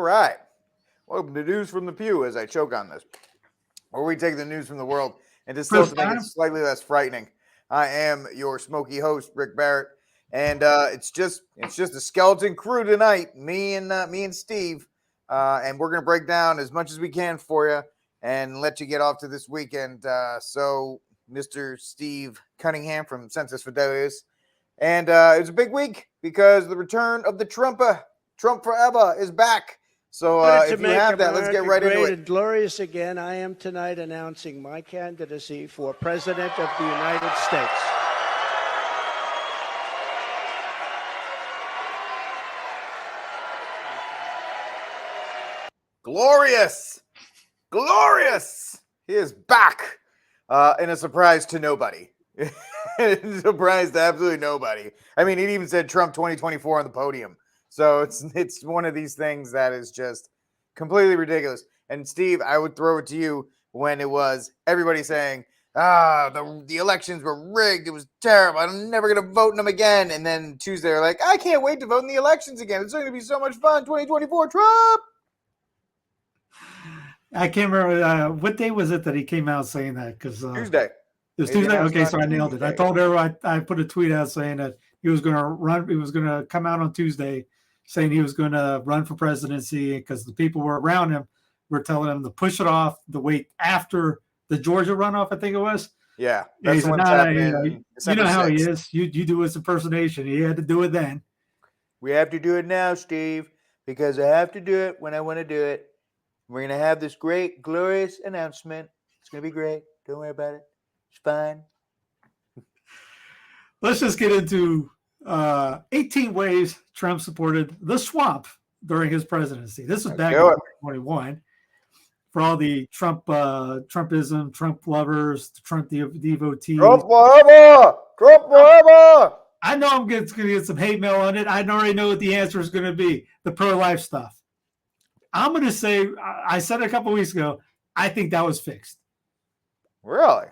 right. Welcome to News from the Pew as I choke on this, where we take the news from the world and distill to make it slightly less frightening. I am your smoky host, Rick Barrett, and it's just a skeleton crew tonight. Me and Steve, and we're gonna break down as much as we can for you and let you get off to this weekend. So, Mr. Steve Cunningham from Census Fidelis, and it's a big week because the return of the Trump forever is back. So if you have that, let's get right into it. And glorious again. I am tonight announcing my candidacy for President of the United States. Glorious. He is back, and a surprise to nobody. Surprise to absolutely nobody. I mean, he even said Trump 2024 on the podium. So it's one of these things that is just completely ridiculous. And Steve, I would throw it to you when it was everybody saying, the elections were rigged. It was terrible. I'm never going to vote in them again. And then Tuesday, they're like, I can't wait to vote in the elections again. It's going to be so much fun. 2024 Trump. I can't remember. What day was it that he came out saying that? Because Tuesday. It was Tuesday. Okay, so I nailed it. I told everyone, I put a tweet out saying that he was going to run. He was going to come out on Tuesday saying he was going to run for presidency because the people were around him were telling him to push it off, the wait after the Georgia runoff, I think it was. Yeah. He said, you know how he is. You do his impersonation. He had to do it then. We have to do it now, Steve, because I have to do it when I want to do it. We're going to have this great, glorious announcement. It's going to be great. Don't worry about it. It's fine. Let's just get into 18 ways Trump supported the swamp during his presidency. This was back in 2021. For all the Trumpism, Trump lovers, Trump devotees. Trump forever! Trump forever! I know I'm going to get some hate mail on it. I already know what the answer is going to be, the pro-life stuff. I'm going to say, I said it a couple weeks ago, I think that was fixed. Really?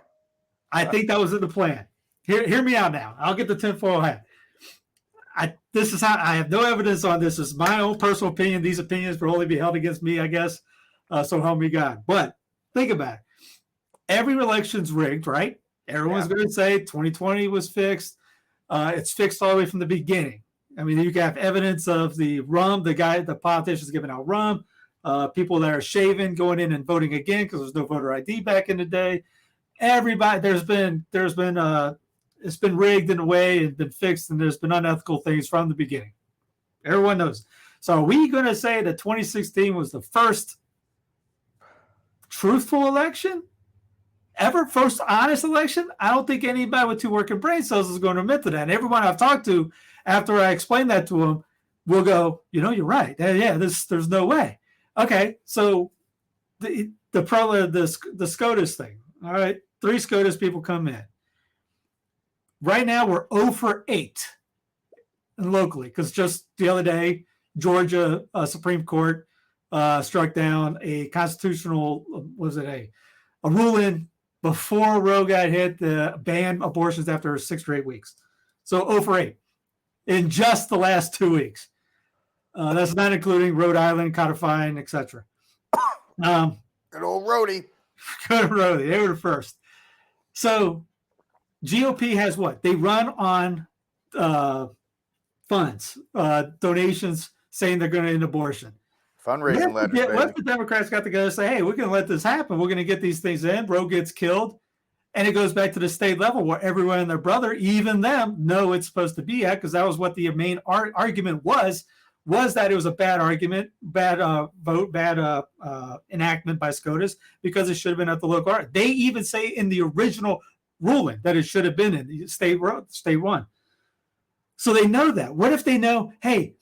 I think that was in the plan. Hear me out now. I'll get the tinfoil hat. This is how I have no evidence on this. It's my own personal opinion. These opinions will only be held against me, I guess. So help me God. But think about it. Every election's rigged, right? Everyone's going to say 2020 was fixed. It's fixed all the way from the beginning. I mean, you can have evidence of the rum, the politicians giving out rum, people that are shaving, going in and voting again because there's no voter ID back in the day. Everybody, it's been rigged in a way and been fixed, and there's been unethical things from the beginning. Everyone knows. So are we going to say that 2016 was the first truthful election ever, first honest election? I don't think anybody with two working brain cells is going to admit to that. And everyone I've talked to, after I explain that to them, will go, you're right. Yeah, there's no way. Okay, so the SCOTUS thing. All right, 3 SCOTUS people come in. Right now, we're 0 for 8 locally because just the other day, Georgia Supreme Court struck down a constitutional, a ruling before Roe got hit to ban abortions after 6 or 8 weeks. So 0 for 8 in just the last 2 weeks. That's not including Rhode Island codifying, etc. Good old Rhodey. Good Rhodey. They were the first. So GOP has what? They run on funds, donations, saying they're going to end abortion. Fundraising letters. What if the Democrats got together and say, hey, we're going to let this happen. We're going to get these things in. Roe gets killed. And it goes back to the state level where everyone and their brother, even them, know it's supposed to be at, because that was what the main argument was that it was a bad argument, bad vote, bad enactment by SCOTUS, because it should have been at the local. They even say in the original ruling that it should have been in the state one. So they know that. What if they know, hey,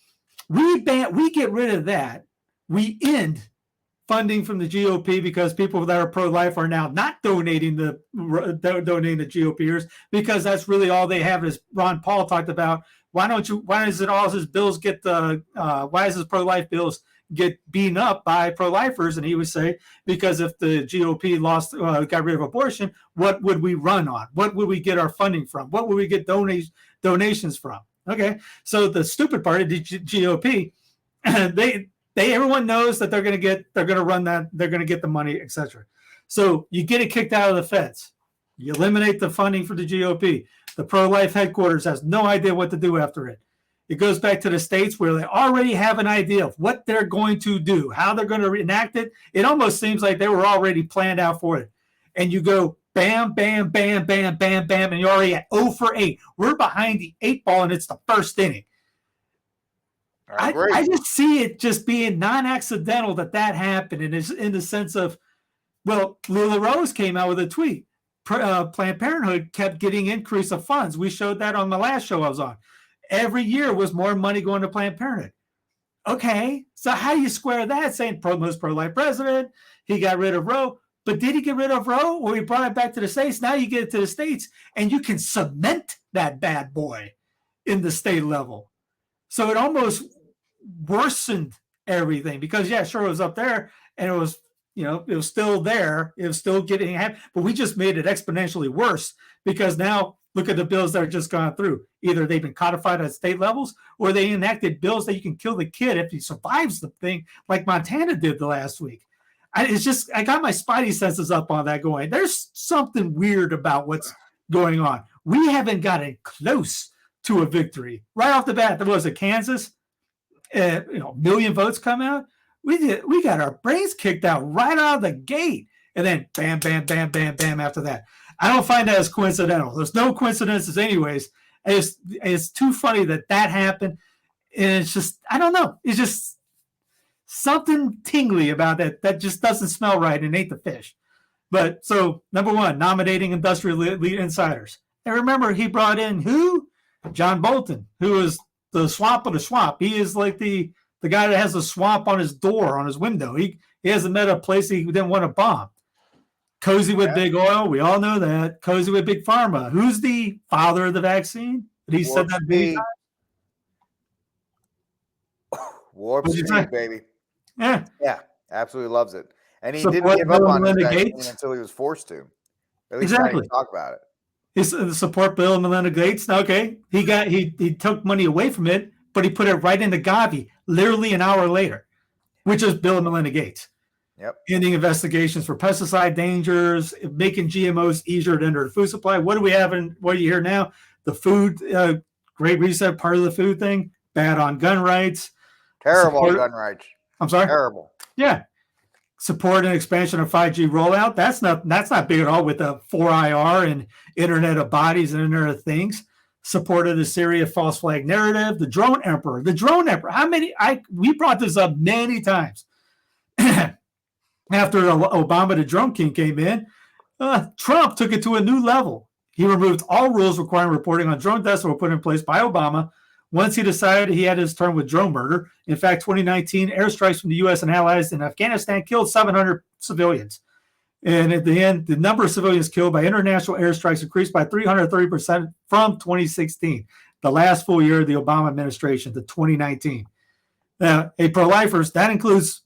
we get rid of that, we end funding from the GOP because people that are pro-life are now not donating the GOPers because that's really all they have. As Ron Paul talked about, why does his pro-life bills get beaten up by pro-lifers? And he would say, because if the GOP got rid of abortion, what would we run on? What would we get our funding from? What would we get donations from? Okay, so the stupid part of the GOP, everyone knows that they're going to run that, they're going to get the money, etc. So you get it kicked out of the feds. You eliminate the funding for the GOP. The pro-life headquarters has no idea what to do after it. It goes back to the states where they already have an idea of what they're going to do, how they're going to enact it. It almost seems like they were already planned out for it. And you go bam, bam, bam, bam, bam, bam, and you're already at 0 for 8. We're behind the 8 ball, and it's the first inning. I just see it just being non-accidental that happened, and it's in the sense of, well, Lila Rose came out with a tweet. Planned Parenthood kept getting increase of funds. We showed that on the last show I was on. Every year was more money going to Planned Parenthood. Okay, so how do you square that? Saying most pro-life president, he got rid of Roe, but did he get rid of Roe? Well, he brought it back to the states. Now you get it to the states, and you can cement that bad boy in the state level. So it almost worsened everything because, yeah, sure, it was up there, and it was, it was still there. It was still getting happy, but we just made it exponentially worse because now look at the bills that are just gone through. Either they've been codified at state levels or they enacted bills that you can kill the kid if he survives the thing, like Montana did the last week. I got my spidey senses up on that going, there's something weird about what's going on. We haven't gotten close to a victory. Right off the bat, there was a Kansas, million votes come out. We got our brains kicked out right out of the gate. And then bam, bam, bam, bam, bam after that. I don't find that as coincidental. There's no coincidences anyways. It's too funny that happened. And it's just, I don't know. It's just something tingly about that just doesn't smell right and ain't the fish. But so, number one, nominating industrial elite insiders. And remember, he brought in who? John Bolton, who is the swamp of the swamp. He is like the guy that has a swamp on his door, on his window. He hasn't met a place he didn't want to bomb. Cozy with big oil. We all know that. Cozy with big pharma. Who's the father of the vaccine? He said that many times. Warp speed, baby. Yeah. Yeah. Absolutely loves it. And he didn't give up on his vaccine until he was forced to. At least exactly. Talk about it. His support Bill and Melinda Gates. Okay. He took money away from it, but he put it right into Gavi literally an hour later, which is Bill and Melinda Gates. Yep. Ending investigations for pesticide dangers, making GMOs easier to enter the food supply. What do we have in what do you hear now? The food, Great Reset, part of the food thing, bad on gun rights. Terrible on gun rights. I'm sorry? Terrible. Yeah. Support and expansion of 5G rollout. That's not big at all with the 4IR and Internet of Bodies and Internet of Things. Supported the Syria false flag narrative, the drone emperor. How many? We brought this up many times. After Obama, the drone king came in, Trump took it to a new level. He removed all rules requiring reporting on drone deaths that were put in place by Obama once he decided he had his turn with drone murder. In fact, 2019 airstrikes from the U.S. and allies in Afghanistan killed 700 civilians. And at the end, the number of civilians killed by international airstrikes increased by 330% from 2016, the last full year of the Obama administration, to 2019. Now, pro-lifers, that includes,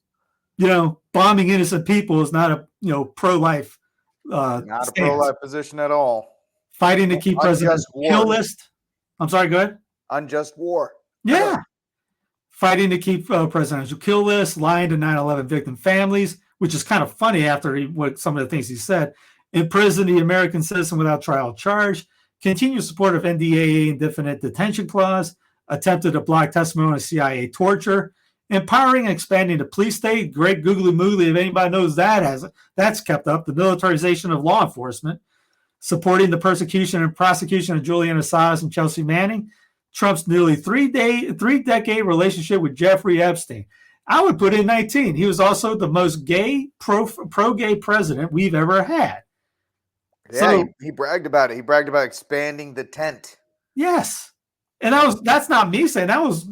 bombing innocent people is not a pro-life. Not a pro-life position at all. Fighting to keep president's kill list. I'm sorry, go ahead. Unjust war. Yeah. Fighting to keep presidential kill list, lying to 9/11 victim families, which is kind of funny after what some of the things he said. Imprison the American citizen without trial charge. Continued support of NDAA indefinite detention clause. Attempted to block testimony on CIA torture. Empowering and expanding the police state. Great googly moogly, if anybody knows that's kept up. The militarization of law enforcement. Supporting the persecution and prosecution of Julian Assange and Chelsea Manning. Trump's nearly three-decade relationship with Jeffrey Epstein. I would put in 19. He was also the most gay, pro-gay president we've ever had. Yeah, so, he bragged about it. He bragged about expanding the tent. Yes. And that's not me saying that was,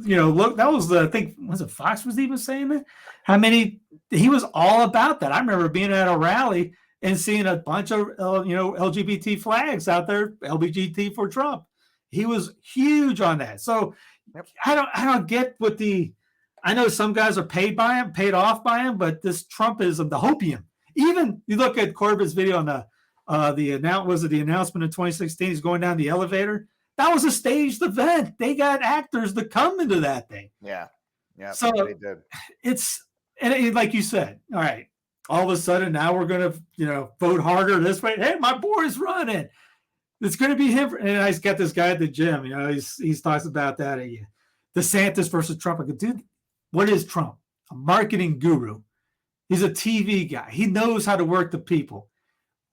I think, was it Fox was even saying that? He was all about that. I remember being at a rally and seeing a bunch of, LGBT flags out there, LGBT for Trump. He was huge on that. So I don't get what I know some guys are paid off by him, but this Trumpism, the hopium, even you look at Corbett's video on the announcement in 2016, he's going down the elevator. That was a staged event. They got actors to come into that thing. Yeah. Yeah, So they did. Like you said, all right, all of a sudden now we're going to, vote harder this way. Hey, my boy's running. It's going to be him. And I got this guy at the gym, he's talks about that. DeSantis versus Trump. I go, dude, what is Trump? A marketing guru. He's a TV guy. He knows how to work the people.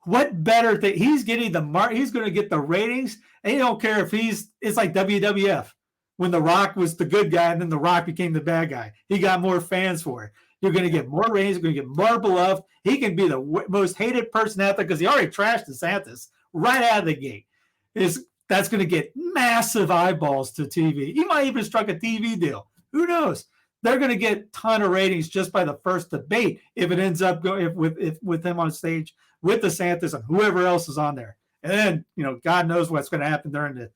What better thing? He's getting he's going to get the ratings. And he don't care if it's like WWF when The Rock was the good guy and then The Rock became the bad guy. He got more fans for it. You're going to get more ratings. You're going to get more beloved. He can be the most hated person out there because he already trashed DeSantis right out of the gate. That's going to get massive eyeballs to TV. He might even strike a TV deal. Who knows? They're going to get a ton of ratings just by the first debate if it ends up going with him on stage with DeSantis and whoever else is on there. And then, God knows what's going to happen during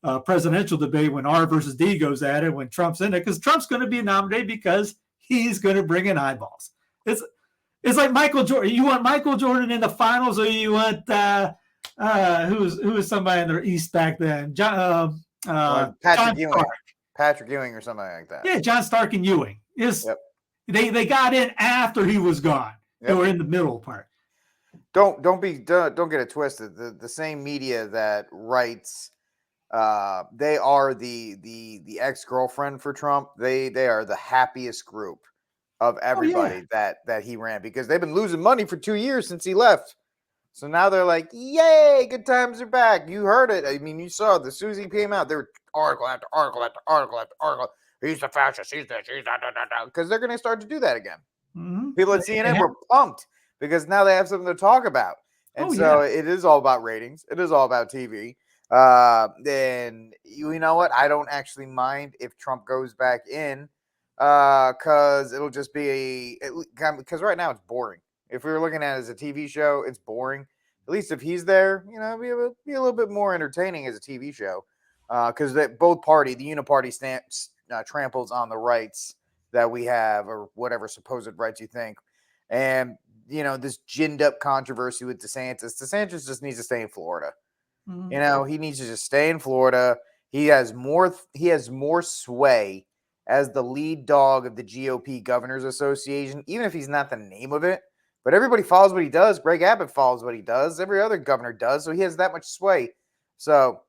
the presidential debate when R versus D goes at it when Trump's in there, because Trump's going to be nominated because he's going to bring in eyeballs. It's like Michael Jordan. You want Michael Jordan in the finals, or you want who was somebody in the East back then? Patrick Ewing. Patrick Ewing or something like that. Yeah, John Stark and Ewing. They got in after he was gone. Yep. They were in the middle part. Don't get it twisted. The same media that writes, they are the ex-girlfriend for Trump. They are the happiest group of everybody that he ran, because they've been losing money for 2 years since he left. So now they're like, yay, good times are back. You heard it. I mean, you saw the Susie came out. There were article after article after article after article. He's the fascist. He's this. He's that. Because they're going to start to do that again. Mm-hmm. People at CNN were pumped because now they have something to talk about. And it is all about ratings. It is all about TV. Then you know what? I don't actually mind if Trump goes back in, because it'll just be because right now it's boring. If we were looking at it as a TV show, it's boring. At least if he's there, it'll be a little bit more entertaining as a TV show. Because both party, the uniparty tramples on the rights that we have, or whatever supposed rights you think. And, this ginned up controversy with DeSantis. DeSantis just needs to stay in Florida. Mm-hmm. He needs to just stay in Florida. He has more sway as the lead dog of the GOP Governors Association, even if he's not the name of it. But everybody follows what he does. Greg Abbott follows what he does. Every other governor does. So he has that much sway. So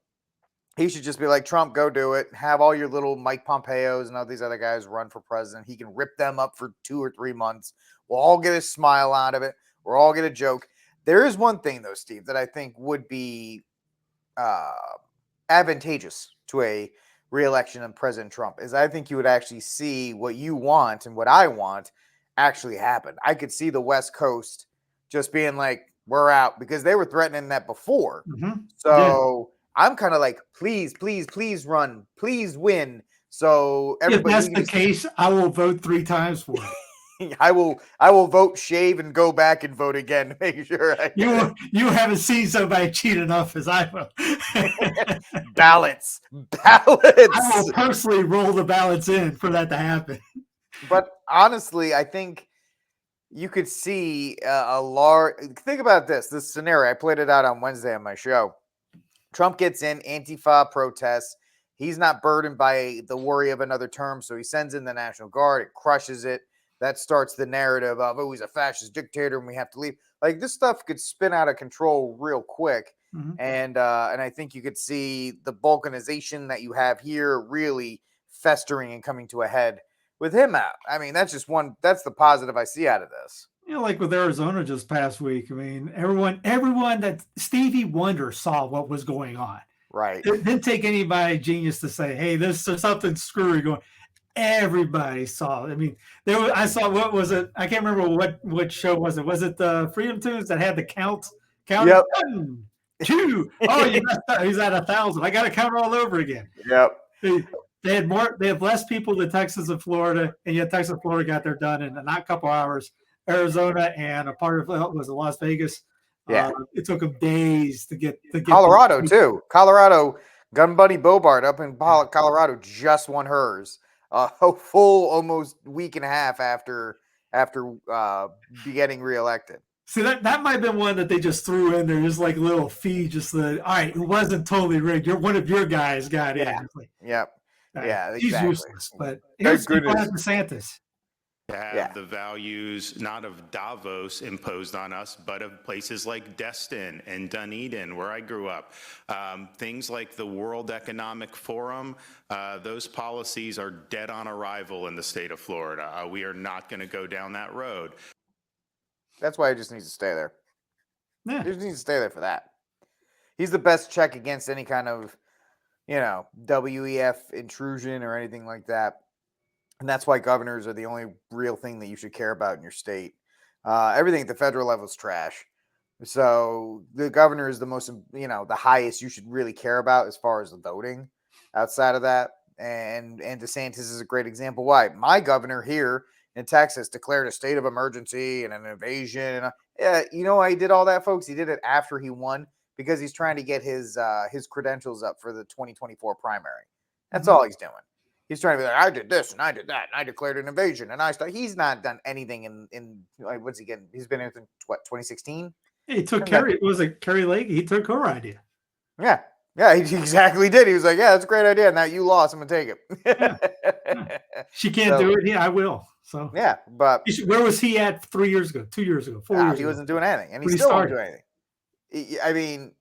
he should just be like, Trump, go do it. Have all your little Mike Pompeos and all these other guys run for president. He can rip them up for 2 or 3 months. We'll all get a smile out of it. We'll all get a joke. There is one thing, though, Steve, that I think would be advantageous to a re-election of President Trump, is I think you would actually see what you want and what I want actually happen. I could see the West Coast just being like, we're out, because they were threatening that before. Mm-hmm. So I'm kind of like, please run, please win. So everybody, if that's the case, I will vote 3 times for it. I will vote, shave, and go back and vote again to make sure you haven't seen somebody cheat enough as I will. Ballots. I will personally roll the ballots in for that to happen. But honestly, I think you could see a large. Think about this scenario. I played it out on Wednesday on my show. Trump gets in, Antifa protests. He's not burdened by the worry of another term, so he sends in the National Guard. It crushes it. That starts the narrative of, he's a fascist dictator and we have to leave. Like, this stuff could spin out of control real quick. Mm-hmm. And I think you could see the balkanization that you have here really festering and coming to a head with him out. I mean, that's the positive I see out of this. Like with Arizona just past week. I mean, everyone that Stevie Wonder saw what was going on. Right. It didn't take anybody genius to say, hey, there's something screwy going on. Everybody saw it. I mean, I saw, what was it? I can't remember what show was it. Was it the Freedom Tunes that had the count? Yep. 1, 2. Oh, he's at 1,000. I got to count all over again. Yep. They had less people than Texas and Florida, and yet Texas and Florida got their done in not a couple hours. Arizona and a part of it was Las Vegas. Yeah. It took them days to get Colorado too. Colorado, Gun Bunny Bobart up in Colorado just won hers. A full almost week and a half after getting reelected. See, that might have been one that they just threw in there, just like a little fee, all right, it wasn't totally rigged. One of your guys got in. Yep. Yeah, He's exactly. useless. But Thank here's goodness. DeSantis. To have the values not of Davos imposed on us, but of places like Destin and Dunedin, where I grew up. Things like the World Economic Forum, those policies are dead on arrival in the state of Florida. We are not going to go down that road. That's why he just needs to stay there. Yeah. He just needs to stay there for that. He's the best check against any kind of, WEF intrusion or anything like that. And that's why governors are the only real thing that you should care about in your state. Everything at the federal level is trash. So the governor is the most, the highest you should really care about as far as the voting outside of that. And DeSantis is a great example. Why? My governor here in Texas declared a state of emergency and an invasion. You know why he did all that, folks? He did it after he won because he's trying to get his credentials up for the 2024 primary. That's all he's doing. He's trying to be like, I did this and I did that and I declared an invasion and he's not done anything in what's he getting? He's been in since 2016. He took Kerry. Was it Kerry Lake? He took her idea. Yeah, he exactly did. He was like, yeah, that's a great idea. Now you lost. I'm gonna take it. Yeah. She can't do it. Yeah, I will. So yeah, but where was he at 3 years ago, 2 years ago, 4 years ago? He wasn't doing anything, and he still wasn't doing anything. I mean,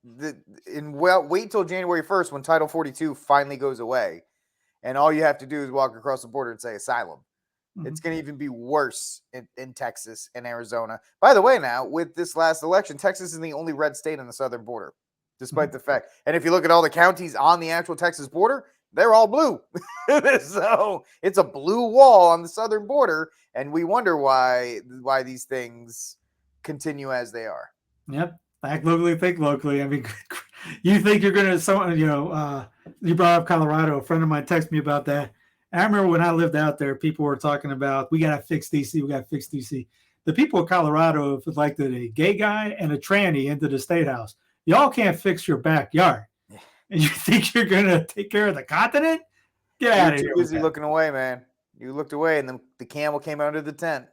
wait till January 1st when Title 42 finally goes away. And all you have to do is walk across the border and say asylum. Mm-hmm. It's going to even be worse in Texas and Arizona. By the way, now, with this last election, Texas is the only red state on the southern border, despite the fact. And if you look at all the counties on the actual Texas border, they're all blue. So it's a blue wall on the southern border. And we wonder why these things continue as they are. Yep. Act locally, think locally. I mean, you think you're going to, you brought up Colorado. A friend of mine texted me about that. And I remember when I lived out there, people were talking about, we got to fix DC. We got to fix DC. The people of Colorado have elected a gay guy and a tranny into the state house. Y'all can't fix your backyard. And you think you're going to take care of the continent? Get out of here. You're too busy looking away, man. You looked away and then the camel came under the tent.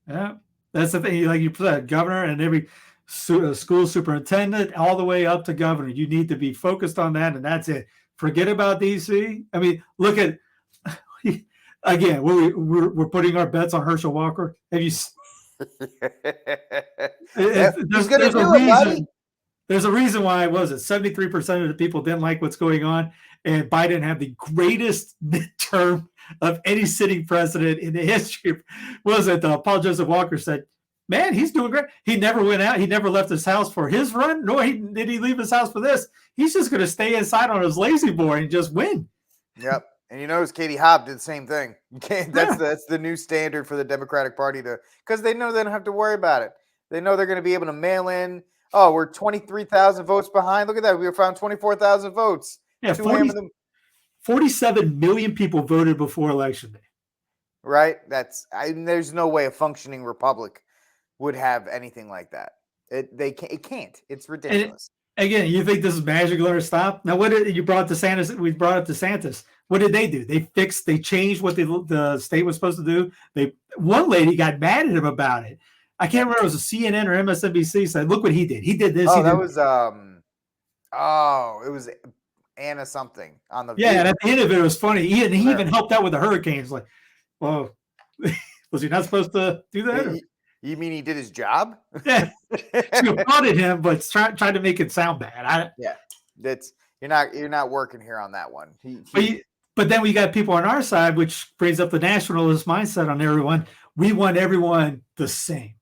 Yeah. That's the thing. Like you said, governor and every school superintendent all the way up to governor. You need to be focused on that, and that's it. Forget about DC. I mean, look at again. We're putting our bets on Herschel Walker. Have you? There's a reason why. Was it 73% of the people didn't like what's going on, and Biden had the greatest midterm of any sitting president in the history. Was it? Paul Joseph Walker said, man, he's doing great. He never went out. He never left his house for his run, nor did he leave his house for this. He's just going to stay inside on his lazy boy and just win. Yep. And you notice Katie Hobbs did the same thing. That's the new standard for the Democratic Party because they know they don't have to worry about it. They know they're going to be able to mail in. Oh, we're 23,000 votes behind. Look at that. We found 24,000 votes. Yeah, 47 million people voted before Election Day. Right? There's no way a functioning republic would have anything like that. It can't. It's ridiculous. And again, you think this is magically going to stop? Now, what did you brought DeSantis? We brought up DeSantis. What did they do? They changed what the state was supposed to do. One lady got mad at him about it. I can't remember if it was a CNN or MSNBC said, "Look what he did. He did this." Oh, that was it was Anna something on the. Yeah, and at the end of it was funny. He even helped out with the hurricanes. Like, well, was he not supposed to do that? You mean he did his job? Yeah, she applauded him, but tried to make it sound bad. You're not working here on that one. But then we got people on our side, which brings up the nationalist mindset on everyone. We want everyone the same.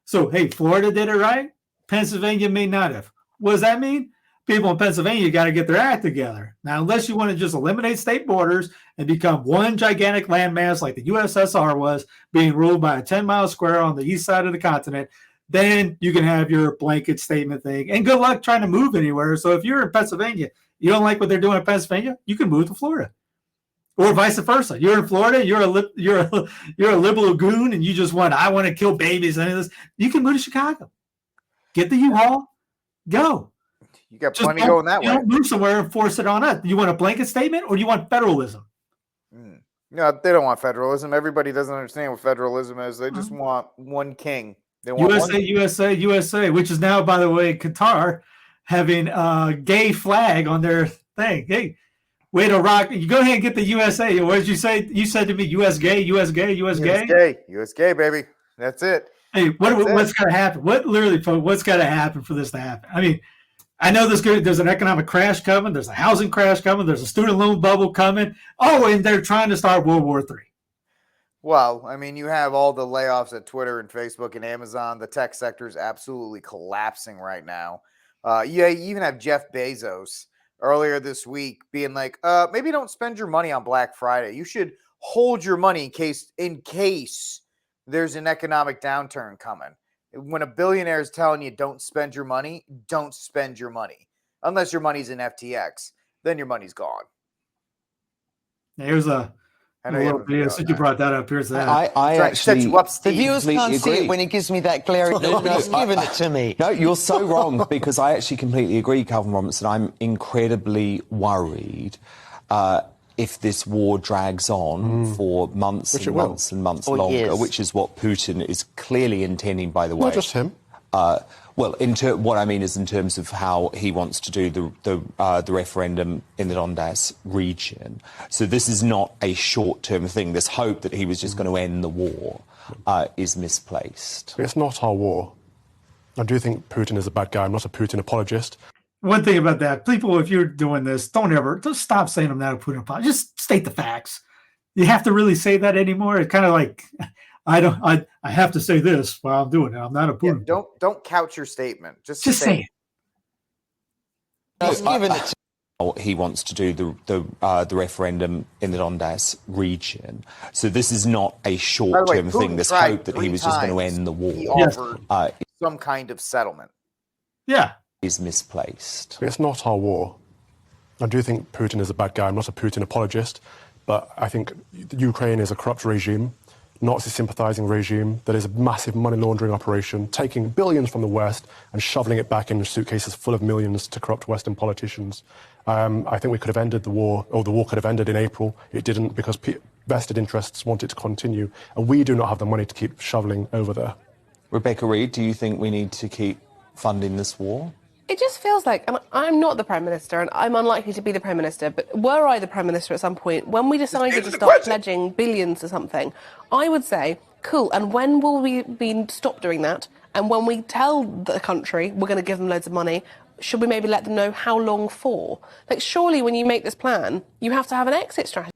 So, hey, Florida did it right. Pennsylvania may not have. What does that mean? People in Pennsylvania got to get their act together. Now, unless you want to just eliminate state borders and become one gigantic landmass like the USSR was, being ruled by a 10-mile square on the east side of the continent, then you can have your blanket statement thing. And good luck trying to move anywhere. So if you're in Pennsylvania, you don't like what they're doing in Pennsylvania, you can move to Florida. Or vice versa. You're in Florida, you're a liberal goon, and you just I want to kill babies and this. You can move to Chicago. Get the U-Haul, go. You got plenty going that way. You don't move somewhere and force it on us. You want a blanket statement or do you want federalism? No, they don't want federalism. Everybody doesn't understand what federalism is. They just want one king. They want USA, which is now, by the way, Qatar having a gay flag on their thing. Hey, way to rock. You go ahead and get the USA. What did you say? You said to me, US gay, US gay, US gay? US gay, baby. That's it. Hey, what's got to happen? What's got to happen for this to happen? I mean, I know there's an economic crash coming. There's a housing crash coming. There's a student loan bubble coming. Oh, and they're trying to start World War III. Well, I mean, you have all the layoffs at Twitter and Facebook and Amazon. The tech sector is absolutely collapsing right now. You even have Jeff Bezos earlier this week being like, maybe don't spend your money on Black Friday. You should hold your money in case there's an economic downturn coming. When a billionaire is telling you don't spend your money, don't spend your money. Unless your money's in FTX, then your money's gone. Here's a since you brought that up, here's that. I actually, set you up, Steve. the viewers can't see it when he gives me that glaring look. He's given it to me. No, you're so wrong, because I actually completely agree, Calvin Robinson. I'm incredibly worried if this war drags on for months and months and months longer, which is what Putin is clearly intending, by the way. Not just him. Well, what I mean is in terms of how he wants to do the referendum in the Donbass region. So this is not a short-term thing. This hope that he was just going to end the war is misplaced. It's not our war. I do think Putin is a bad guy. I'm not a Putin apologist. One thing about that, people, if you're doing this, just stop saying I'm not a Putin apologist. Just state the facts. You have to really say that anymore. It's kind of like, I have to say this while I'm doing it. I'm not a Putin. Yeah, don't couch your statement. Just say it. He's given it to He wants to do the referendum in the Donbass region. So this is not a short-term thing. This hope that he was just going to end the war. He offered some kind of settlement. Yeah. Is misplaced. It's not our war. I do think Putin is a bad guy. I'm not a Putin apologist, but I think Ukraine is a corrupt regime, Nazi-sympathizing regime that is a massive money laundering operation, taking billions from the West and shoveling it back in suitcases full of millions to corrupt Western politicians. I think we could have ended the war, or the war could have ended in April. It didn't, because vested interests want it to continue, and we do not have the money to keep shoveling over there. Rebecca Reed, do you think we need to keep funding this war? It just feels like, and I'm not the Prime Minister, and I'm unlikely to be the Prime Minister, but were I the Prime Minister at some point, when we decided to start pledging billions or something, I would say, cool, and when will we stop doing that? And when we tell the country we're going to give them loads of money, should we maybe let them know how long for? Like, surely when you make this plan, you have to have an exit strategy.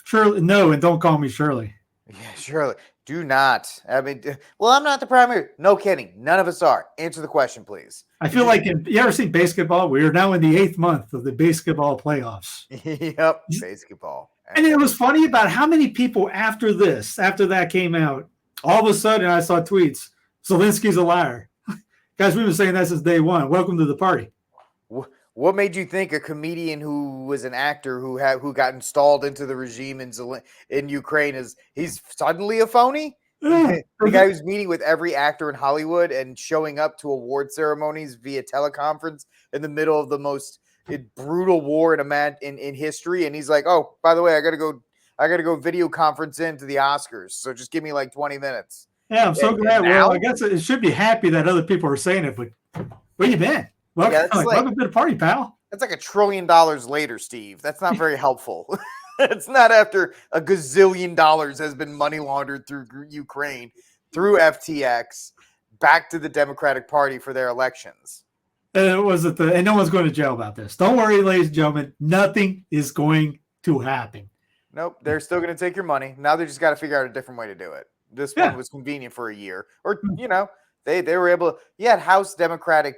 Shirley, no, and don't call me Shirley. Yeah, Shirley. Do not. I mean, well, I'm not the primary. No kidding. None of us are. Answer the question, please. I feel like, you ever seen basketball? We are now in the 8th month of the basketball playoffs. Yep, basketball. And it was funny about how many people after that came out, all of a sudden I saw tweets, Zelensky's a liar. Guys, we've been saying that since day one. Welcome to the party. What made you think a comedian who was an actor who got installed into the regime in Ukraine he's suddenly a phony? The guy who's meeting with every actor in Hollywood and showing up to award ceremonies via teleconference in the middle of the most brutal war in history, and he's like, "Oh, by the way, I gotta go video conference into the Oscars, so just give me like 20 minutes." Yeah, I'm so glad. Well, I guess it should be happy that other people are saying it, but where you been? Welcome to the party, pal. That's like $1 trillion later, Steve. That's not very helpful. It's not after $1 gazillion has been money laundered through Ukraine, through FTX, back to the Democratic Party for their elections. And no one's going to jail about this. Don't worry, ladies and gentlemen. Nothing is going to happen. Nope. They're still going to take your money. Now they just got to figure out a different way to do it. This one was convenient for a year. Or, they were able to. You had House Democratic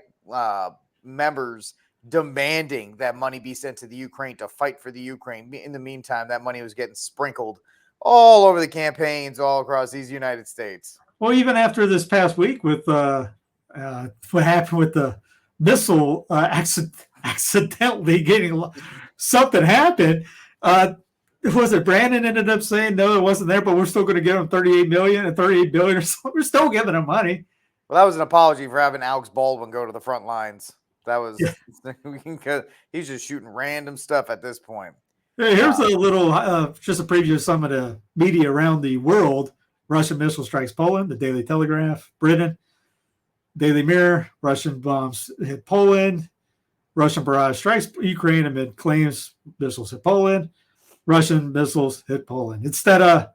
members demanding that money be sent to the Ukraine to fight for the Ukraine. In the meantime, that money was getting sprinkled all over the campaigns all across these United States. Well, even after this past week with what happened with the missile accidentally getting something happened. Was it Brandon ended up saying, no, it wasn't there, but we're still going to give them $38 million and $38 billion or something. We're still giving them money. Well, that was an apology for having Alex Baldwin go to the front lines. That was he's just shooting random stuff at this point. Here's a little, just a preview of some of the media around the world. Russian missile strikes Poland, the Daily Telegraph, Britain, Daily Mirror, Russian bombs hit Poland, Russian barrage strikes Ukraine amid claims missiles hit Poland. Russian missiles hit Poland. Instead of,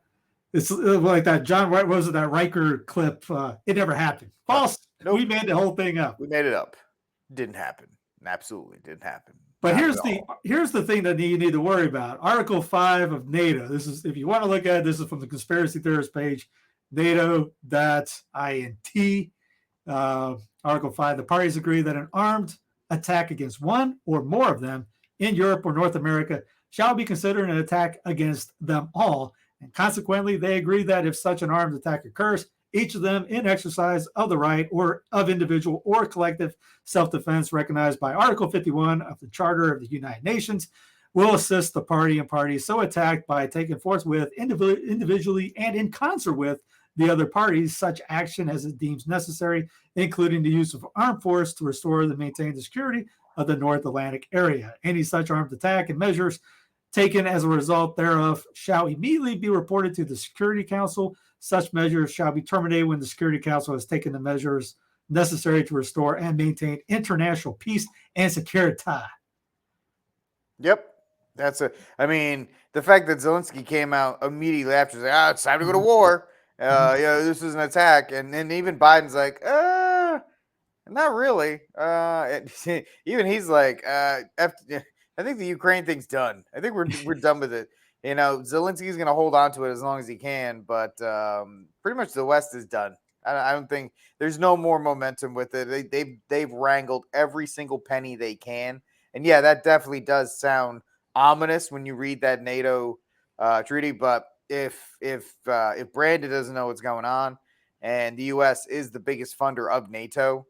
it's like that John, what was it, that Riker clip? It never happened. False. Nope. We made the whole thing up. We made it up. Didn't happen. Absolutely didn't happen. But here's the thing that you need to worry about. Article 5 of NATO. This is, if you want to look at it, this is from the conspiracy theorist page, NATO.int. Article 5, the parties agree that an armed attack against one or more of them in Europe or North America shall be considered an attack against them all. And consequently, they agree that if such an armed attack occurs, each of them in exercise of the right or of individual or collective self-defense recognized by Article 51 of the Charter of the United Nations will assist the party and parties so attacked by taking forthwith individually and in concert with the other parties such action as it deems necessary, including the use of armed force to restore and maintain the security of the North Atlantic area. Any such armed attack and measures taken as a result thereof shall immediately be reported to the Security Council. Such measures shall be terminated when the Security Council has taken the measures necessary to restore and maintain international peace and security. Yep. I mean, the fact that Zelensky came out immediately after, like, it's time to go to war. This is an attack. And then even Biden's like, not really. Even he's like, I think the Ukraine thing's done. I think we're done with it. Zelensky's going to hold on to it as long as he can, but pretty much the West is done. I don't think there's no more momentum with it. They've wrangled every single penny they can, and yeah, that definitely does sound ominous when you read that NATO treaty. But if Brandon doesn't know what's going on, and the U.S. is the biggest funder of NATO,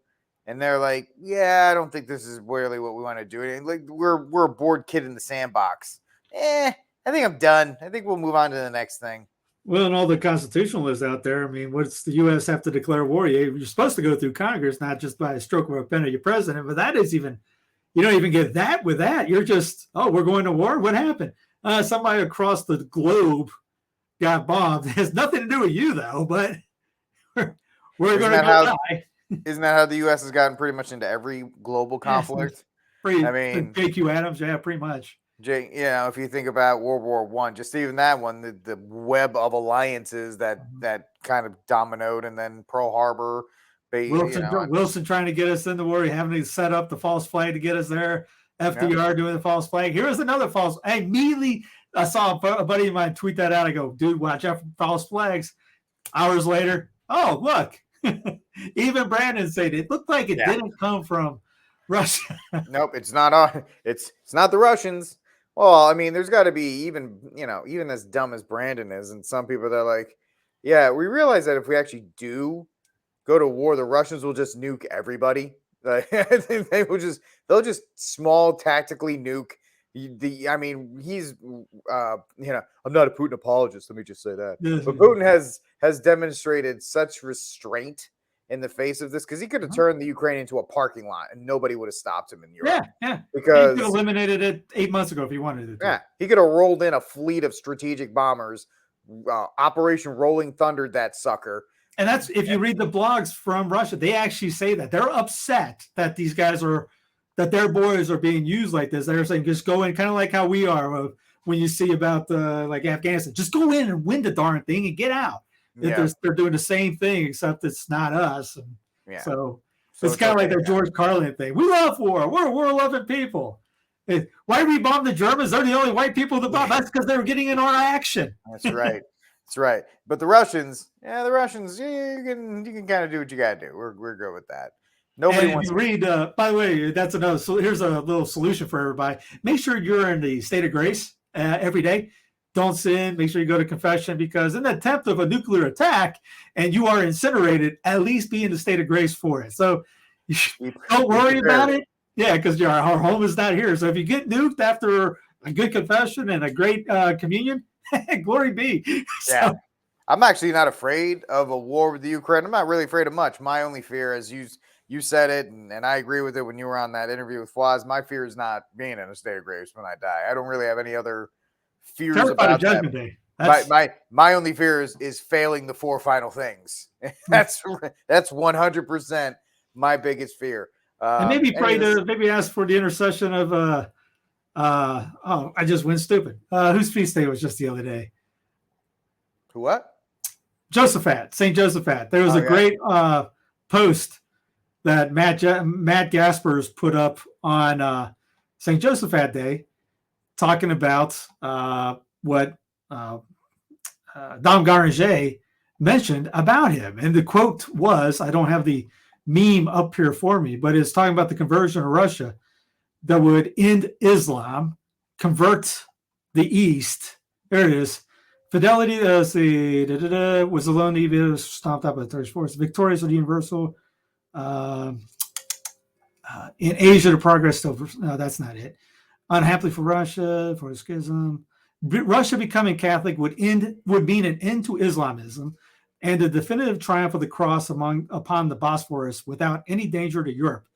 and they're like, yeah, I don't think this is really what we want to do. Like we're a bored kid in the sandbox. I think I'm done. I think we'll move on to the next thing. Well, and all the constitutionalists out there, I mean, what's the U.S. have to declare war? You're supposed to go through Congress, not just by a stroke of a pen of your president. But that is even, you don't even get that with that. You're just, we're going to war? What happened? Somebody across the globe got bombed. It has nothing to do with you, though, but we're going to die. Isn't that how the U.S. has gotten pretty much into every global conflict? JQ Adams, yeah, pretty much. If you think about World War I, just even that one, the web of alliances that kind of dominoed, and then Pearl Harbor. Wilson trying to get us in the war, having to set up the false flag to get us there. FDR doing the false flag. Here was another false. I immediately saw a buddy of mine tweet that out. I go, dude, watch out for false flags. Hours later, oh, look. Even Brandon said it looked like it didn't come from Russia. Nope, it's not. It's not the Russians. Well, I mean, there's got to be even as dumb as Brandon is, and some people that are like, yeah, we realize that if we actually do go to war, the Russians will just nuke everybody. Like, they'll just small tactically nuke he's I'm not a Putin apologist. Let me just say that. But Putin has demonstrated such restraint in the face of this, because he could have turned the Ukraine into a parking lot and nobody would have stopped him in Europe. Yeah. Because he could have eliminated it 8 months ago if he wanted to. Yeah, he could have rolled in a fleet of strategic bombers, Operation Rolling Thunder that sucker. And that's, if you read the blogs from Russia, they actually say that they're upset that these guys that their boys are being used like this. They're saying just go in, kind of like how we are when you see about like Afghanistan, just go in and win the darn thing and get out. Yeah. They're doing the same thing, except it's not us. And so it's kind of like their George Carlin thing. We love war. We're war-loving people. Why did we bomb the Germans? They're the only white people that bomb. That's because they were getting in our action. That's right. That's right. But the Russians, you can kind of do what you got to do. We're good with that. Nobody wants to read. By the way, that's another. So here's a little solution for everybody. Make sure you're in the state of grace every day. Don't sin. Make sure you go to confession, because in the attempt of a nuclear attack and you are incinerated, at least be in the state of grace for it. So don't worry about it. Yeah, because our home is not here. So if you get nuked after a good confession and a great communion, glory be. Yeah. I'm actually not afraid of a war with the Ukraine. I'm not really afraid of much. My only fear, as you said it, and I agree with it when you were on that interview with Fwaz, my fear is not being in a state of grace when I die. I don't really have any other fears about Judgment Day. My only fear is failing the 4 final things. That's 100% my biggest fear. And maybe ask for the intercession of I just went stupid. Whose feast day was just the other day? Who what? Josaphat, St. Josaphat. There was a great post that Matt Gaspers put up on St. Josaphat Day, talking about what Dom Garanger mentioned about him. And the quote was, I don't have the meme up here for me, but it's talking about the conversion of Russia that would end Islam, convert the East. There it is. Fidelity was alone, even stomped up by the 34th. Victorious of the Universal. In Asia, the progress over. No, that's not it. Unhappily for Russia, for schism. Russia becoming Catholic would mean an end to Islamism and the definitive triumph of the cross upon the Bosphorus without any danger to Europe.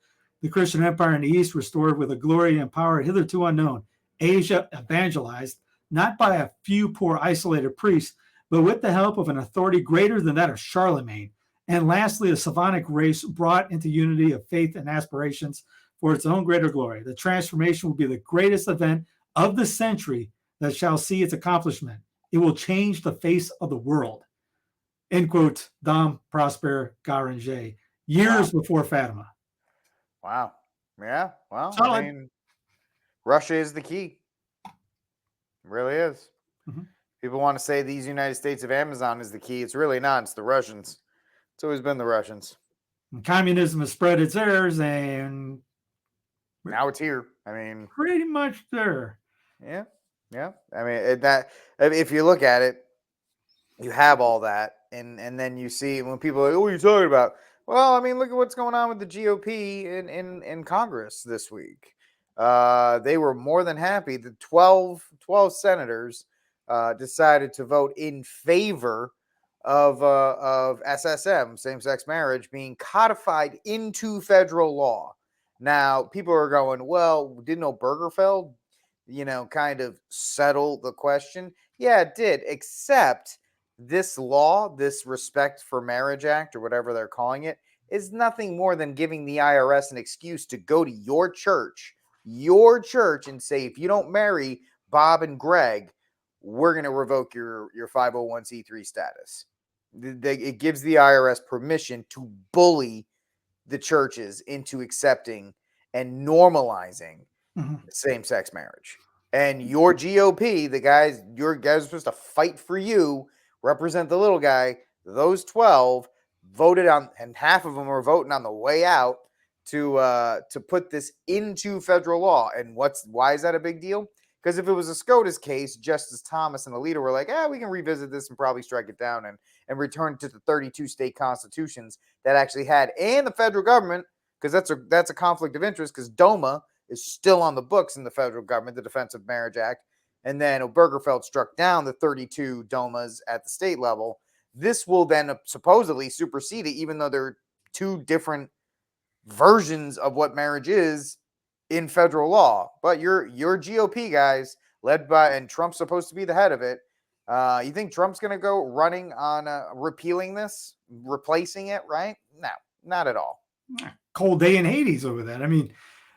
The Christian empire in the East restored with a glory and power hitherto unknown. Asia evangelized, not by a few poor isolated priests, but with the help of an authority greater than that of Charlemagne. And lastly, a Slavonic race brought into unity of faith and aspirations for its own greater glory. The transformation will be the greatest event of the century that shall see its accomplishment. It will change the face of the world. End quote, Dom Prosper Garanger, years before Fatima. Wow. Yeah. Well, Solid. I mean, Russia is the key. It really is. Mm-hmm. People want to say these United States of Amazon is the key. It's really not. It's the Russians. It's always been the Russians. And communism has spread its airs, and now it's here. I mean, pretty much there. Yeah. Yeah. I mean, if you look at it, you have all that. And then you see when people are like, oh, what are you talking about? Well, I mean, look at what's going on with the GOP in Congress this week. They were more than happy. The 12 senators decided to vote in favor of SSM, same-sex marriage, being codified into federal law. Now, people are going, well, didn't Obergefell, kind of settle the question? Yeah, it did, except this law, this Respect for Marriage Act, or whatever they're calling it, is nothing more than giving the IRS an excuse to go to your church, and say, if you don't marry Bob and Greg, we're going to revoke your 501c3 status. It gives the IRS permission to bully the churches into accepting and normalizing same-sex marriage. And your GOP, your guys are supposed to fight for you, represent the little guy. Those 12 voted on, and half of them were voting on the way out to put this into federal law. And why is that a big deal? Because if it was a SCOTUS case, Justice Thomas and Alito were like, we can revisit this and probably strike it down and return to the 32 state constitutions that actually had, and the federal government, because that's a conflict of interest, because DOMA is still on the books in the federal government, the Defense of Marriage Act. And then Obergefell struck down the 32 DOMAs at the state level. This will then supposedly supersede it, even though there are two different versions of what marriage is in federal law. But your GOP guys, led by, and Trump's supposed to be the head of it. You think Trump's going to go running on repealing this, replacing it, right? No, not at all. Cold day in Hades over that. I mean,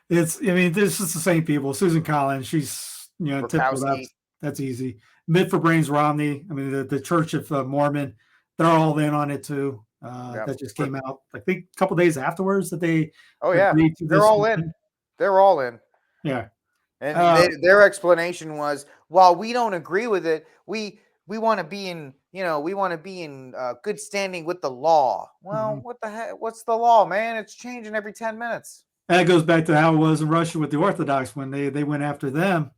this is the same people. Susan Collins, she's, typical. That's easy. Mid for Brains Romney. I mean, the Church of Mormon, they're all in on it too. That just came out, I think, a couple days afterwards that they. Oh yeah, they're all in. They're all in. Yeah. And their explanation was, while we don't agree with it, we want to be in, good standing with the law. Well, what the heck? What's the law, man? It's changing every 10 minutes. That goes back to how it was in Russia with the Orthodox when they went after them.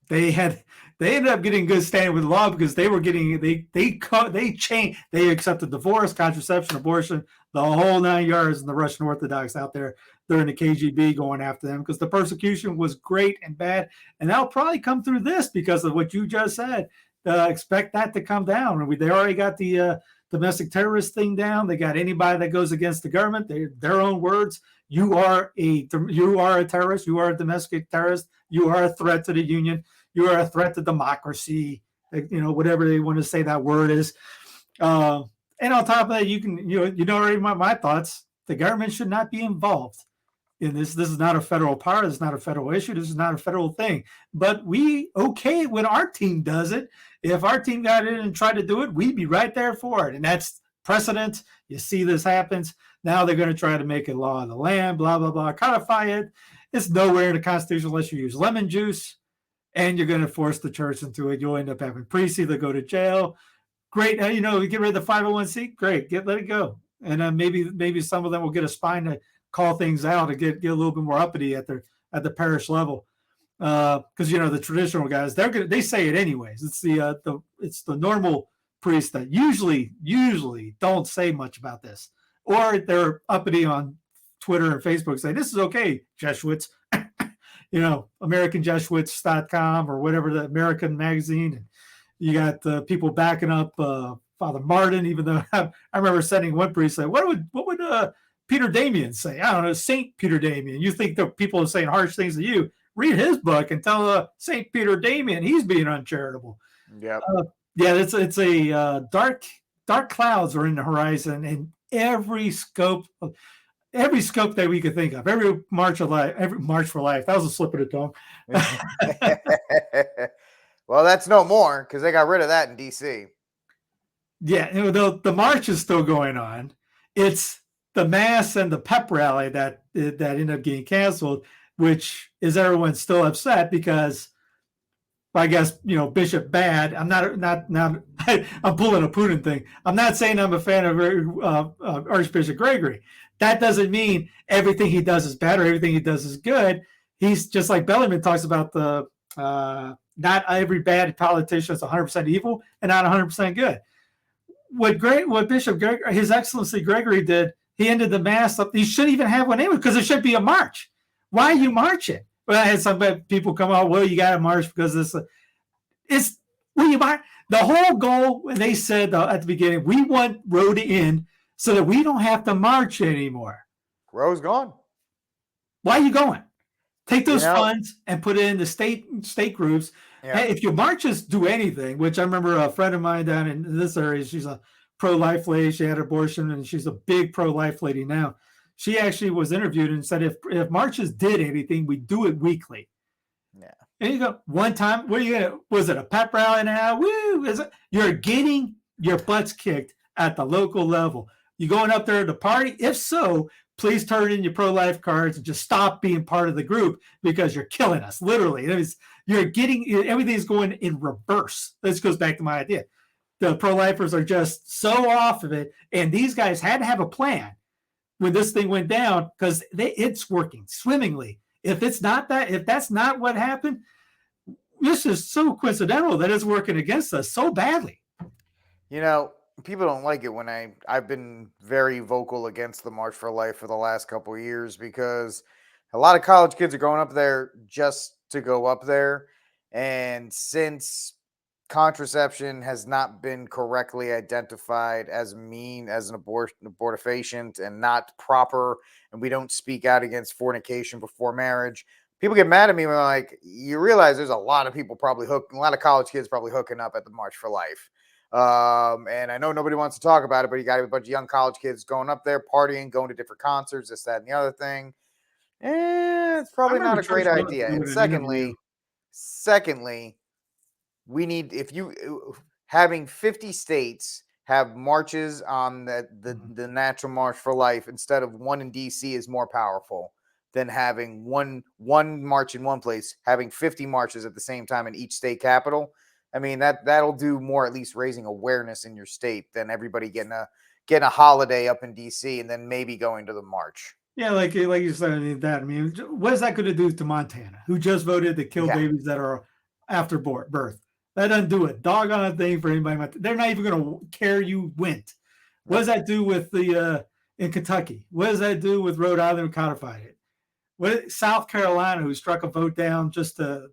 They ended up getting good standing with the law because they were getting they accepted divorce, contraception, abortion, the whole 9 yards, and the Russian Orthodox out there during the KGB going after them because the persecution was great and bad, and that'll probably come through this because of what you just said. Expect that to come down. They already got the domestic terrorist thing down. They got anybody that goes against the government. Their own words. You are a terrorist. You are a domestic terrorist. You are a threat to the union. You are a threat to democracy. Whatever they want to say that word is. And on top of that, you already my thoughts. The government should not be involved in this. This is not a federal power. This is not a federal issue. This is not a federal thing. But we okay when our team does it. If our team got in and tried to do it, we'd be right there for it. And that's precedent. You see this happens. Now they're going to try to make it law of the land, blah, blah, blah, codify it. It's nowhere in the Constitution unless you use lemon juice, and you're going to force the church into it. You'll end up having priests either go to jail. Great. You know, get rid of the 501c. Great. Let it go. And maybe some of them will get a spine to call things out and get a little bit more uppity at the parish level. Because, you know, the traditional guys, they say it anyways. It's the normal priests that usually don't say much about this. Or they're uppity on Twitter and Facebook saying, this is okay, Jesuits. You know, AmericanJesuits.com or whatever, the American magazine. And you got people backing up Father Martin, even though I remember sending one priest say, what would Peter Damian say? I don't know, St. Peter Damian. You think the people are saying harsh things to you. Read his book and tell St. Peter Damian he's being uncharitable. Yeah. It's a dark clouds are in the horizon, and every scope that we could think of, every March for Life. That was a slip of the tongue. Well, that's no more because they got rid of that in DC. Yeah, you know, the march is still going on. It's the mass and the pep rally that ended up getting canceled, which is everyone still upset because, I guess, you know, Bishop Bad. I'm not. I'm pulling a Putin thing. I'm not saying I'm a fan of Archbishop Gregory. That doesn't mean everything he does is bad or everything he does is good. He's just like Bellarmine talks about the not every bad politician is 100% evil and not 100% good. What Bishop Gregory, His Excellency Gregory did, he ended the mass up. He shouldn't even have one anyway because it should be a march. Why are you marching? Well, I had some people come out, well, you got to march because it's when you march. The whole goal, when they said at the beginning, we want Roe to end so that we don't have to march anymore. Roe's gone. Why are you going? Take those funds and put it in the state groups. Yeah. Hey, if your marches do anything, which I remember a friend of mine down in this area, she's a pro-life lady. She had an abortion, and she's a big pro-life lady now. She actually was interviewed and said, if marches did anything, we do it weekly. Yeah. And you go, one time, what are you gonna? Was it a pep rally now? Woo! You're getting your butts kicked at the local level. You going up there to party? If so, please turn in your pro-life cards and just stop being part of the group because you're killing us. Literally, you're getting everything's going in reverse. This goes back to my idea. The pro-lifers are just so off of it, and these guys had to have a plan when this thing went down because it's working swimmingly. If that's not what happened, this is so coincidental that it's working against us so badly. You know, people don't like it when I've been very vocal against the March for Life for the last couple of years because a lot of college kids are going up there just to go up there. And since contraception has not been correctly identified as mean as an abortifacient and not proper, and we don't speak out against fornication before marriage, people get mad at me when like, you realize there's a lot of people a lot of college kids probably hooking up at the March for Life. And I know nobody wants to talk about it, but you got a bunch of young college kids going up there, partying, going to different concerts, this, that, and the other thing. It's probably not a great idea. And secondly, we need, having 50 states have marches on the Natural March for Life instead of one in DC is more powerful than having one march in one place, having 50 marches at the same time in each state capital. I mean, that'll do more, at least raising awareness in your state than everybody getting a holiday up in DC and then maybe going to the march. Yeah, like you said, that. I mean, what is that going to do to Montana, who just voted to kill babies that are after birth? That doesn't do a doggone thing for anybody. They're not even going to care you went. What does that do with in Kentucky? What does that do with Rhode Island who codified it? South Carolina, who struck a vote down just to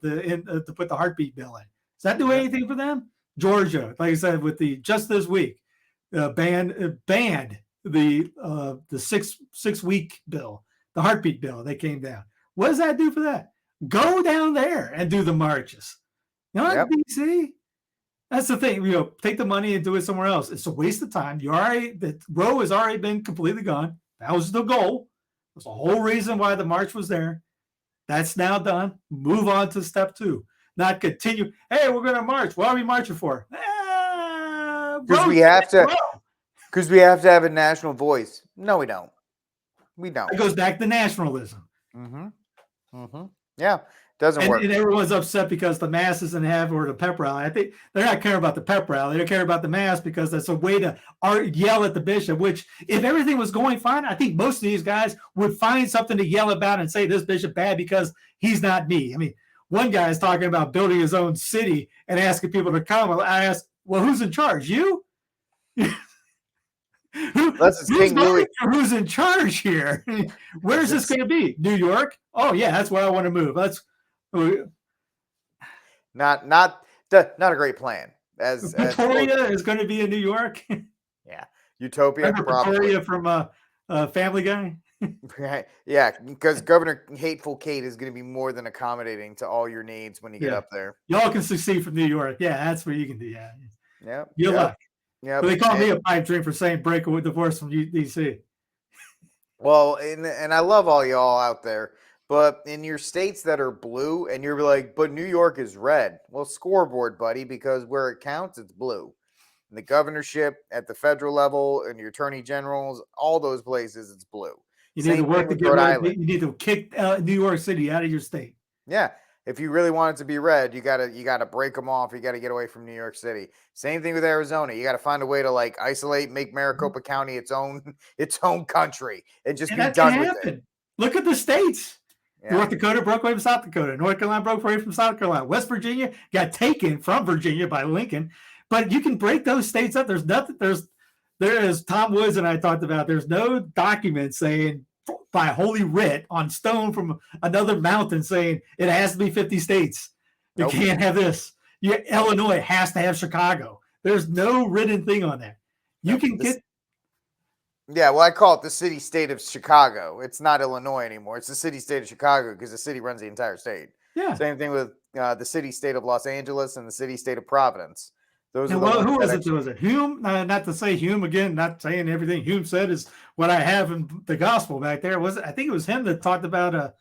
put the heartbeat bill in? Does that do anything for them? Georgia, like I said, with just this week, banned the 6 week bill, the heartbeat bill. They came down. What does that do for that? Go down there and do the marches. Not DC. That's the thing. Take the money and do it somewhere else. It's a waste of time. The Roe has already been completely gone. That was the goal. That's the whole reason why the march was there. That's now done. Move on to step 2. Not continue. Hey, we're going to march. What are we marching for? Because we have to. Because we have to have a national voice. No, we don't. We don't. It goes back to nationalism. Yeah, doesn't work. And everyone's upset because the mass doesn't have, or the pep rally. I think they're not caring about the pep rally. They care about the mass because that's a way to yell at the bishop, which if everything was going fine, I think most of these guys would find something to yell about and say this bishop bad because he's not me. I mean, one guy is talking about building his own city and asking people to come. I asked, well, who's in charge? You? Who's in charge here? Where's this going to be? New York? Oh yeah, that's where I want to move. That's not a great plan. As Pretoria is going to be in New York. Yeah, Utopia. Pretoria from Family Guy. Yeah, because Governor Hateful Kate is going to be more than accommodating to all your needs when you get up there. Y'all can succeed from New York. Yeah, that's where you can do. Yeah. Yep. Good luck. Yeah. But they call me a pipe dream for saying breakaway divorce from DC. Well, and I love all y'all out there, but in your states that are blue, and you're like, but New York is red. Well, scoreboard, buddy, because where it counts, it's blue. In the governorship, at the federal level, and your attorney generals, all those places, it's blue. You need to work to get rid. You need to kick New York City out of your state. Yeah. If you really want it to be red, you gotta break them off. You gotta get away from New York City. Same thing with Arizona. You gotta find a way to like isolate, make Maricopa County its own country, and just be done with it. Look at the states. Yeah. North Dakota broke away from South Dakota. North Carolina broke away from South Carolina. West Virginia got taken from Virginia by Lincoln. But you can break those states up. There's nothing. There is Tom Woods and I talked about. There's no document saying by holy writ on stone from another mountain saying it has to be 50 states. You can't have this. Illinois has to have Chicago. There's no written thing on that. You can get. Yeah, well, I call it the city-state of Chicago. It's not Illinois anymore. It's the city-state of Chicago because the city runs the entire state. Yeah. Same thing with the city-state of Los Angeles and the city-state of Providence. Those are who was it? Was it Hume? Not to say Hume again, not saying everything Hume said is what I have in the gospel back there. I think it was him that talked about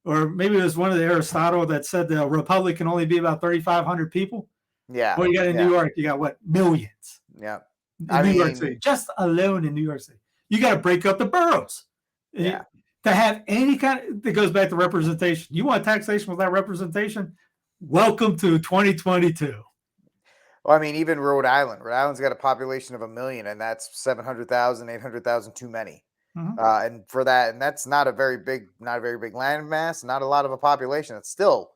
or maybe it was one of the Aristotle that said the republic can only be about 3,500 people. Yeah. Well, you got in New York, you got what? Millions. Yeah. New York City, just alone in New York City. You got to break up the boroughs. Yeah. To have any that goes back to representation. You want taxation without representation? Welcome to 2022. Well, I mean, even Rhode Island. Rhode Island's got a population of 1 million, and that's 700,000, 800,000 too many. Mm-hmm. And for that, and that's not a very big land mass, not a lot of a population. It's still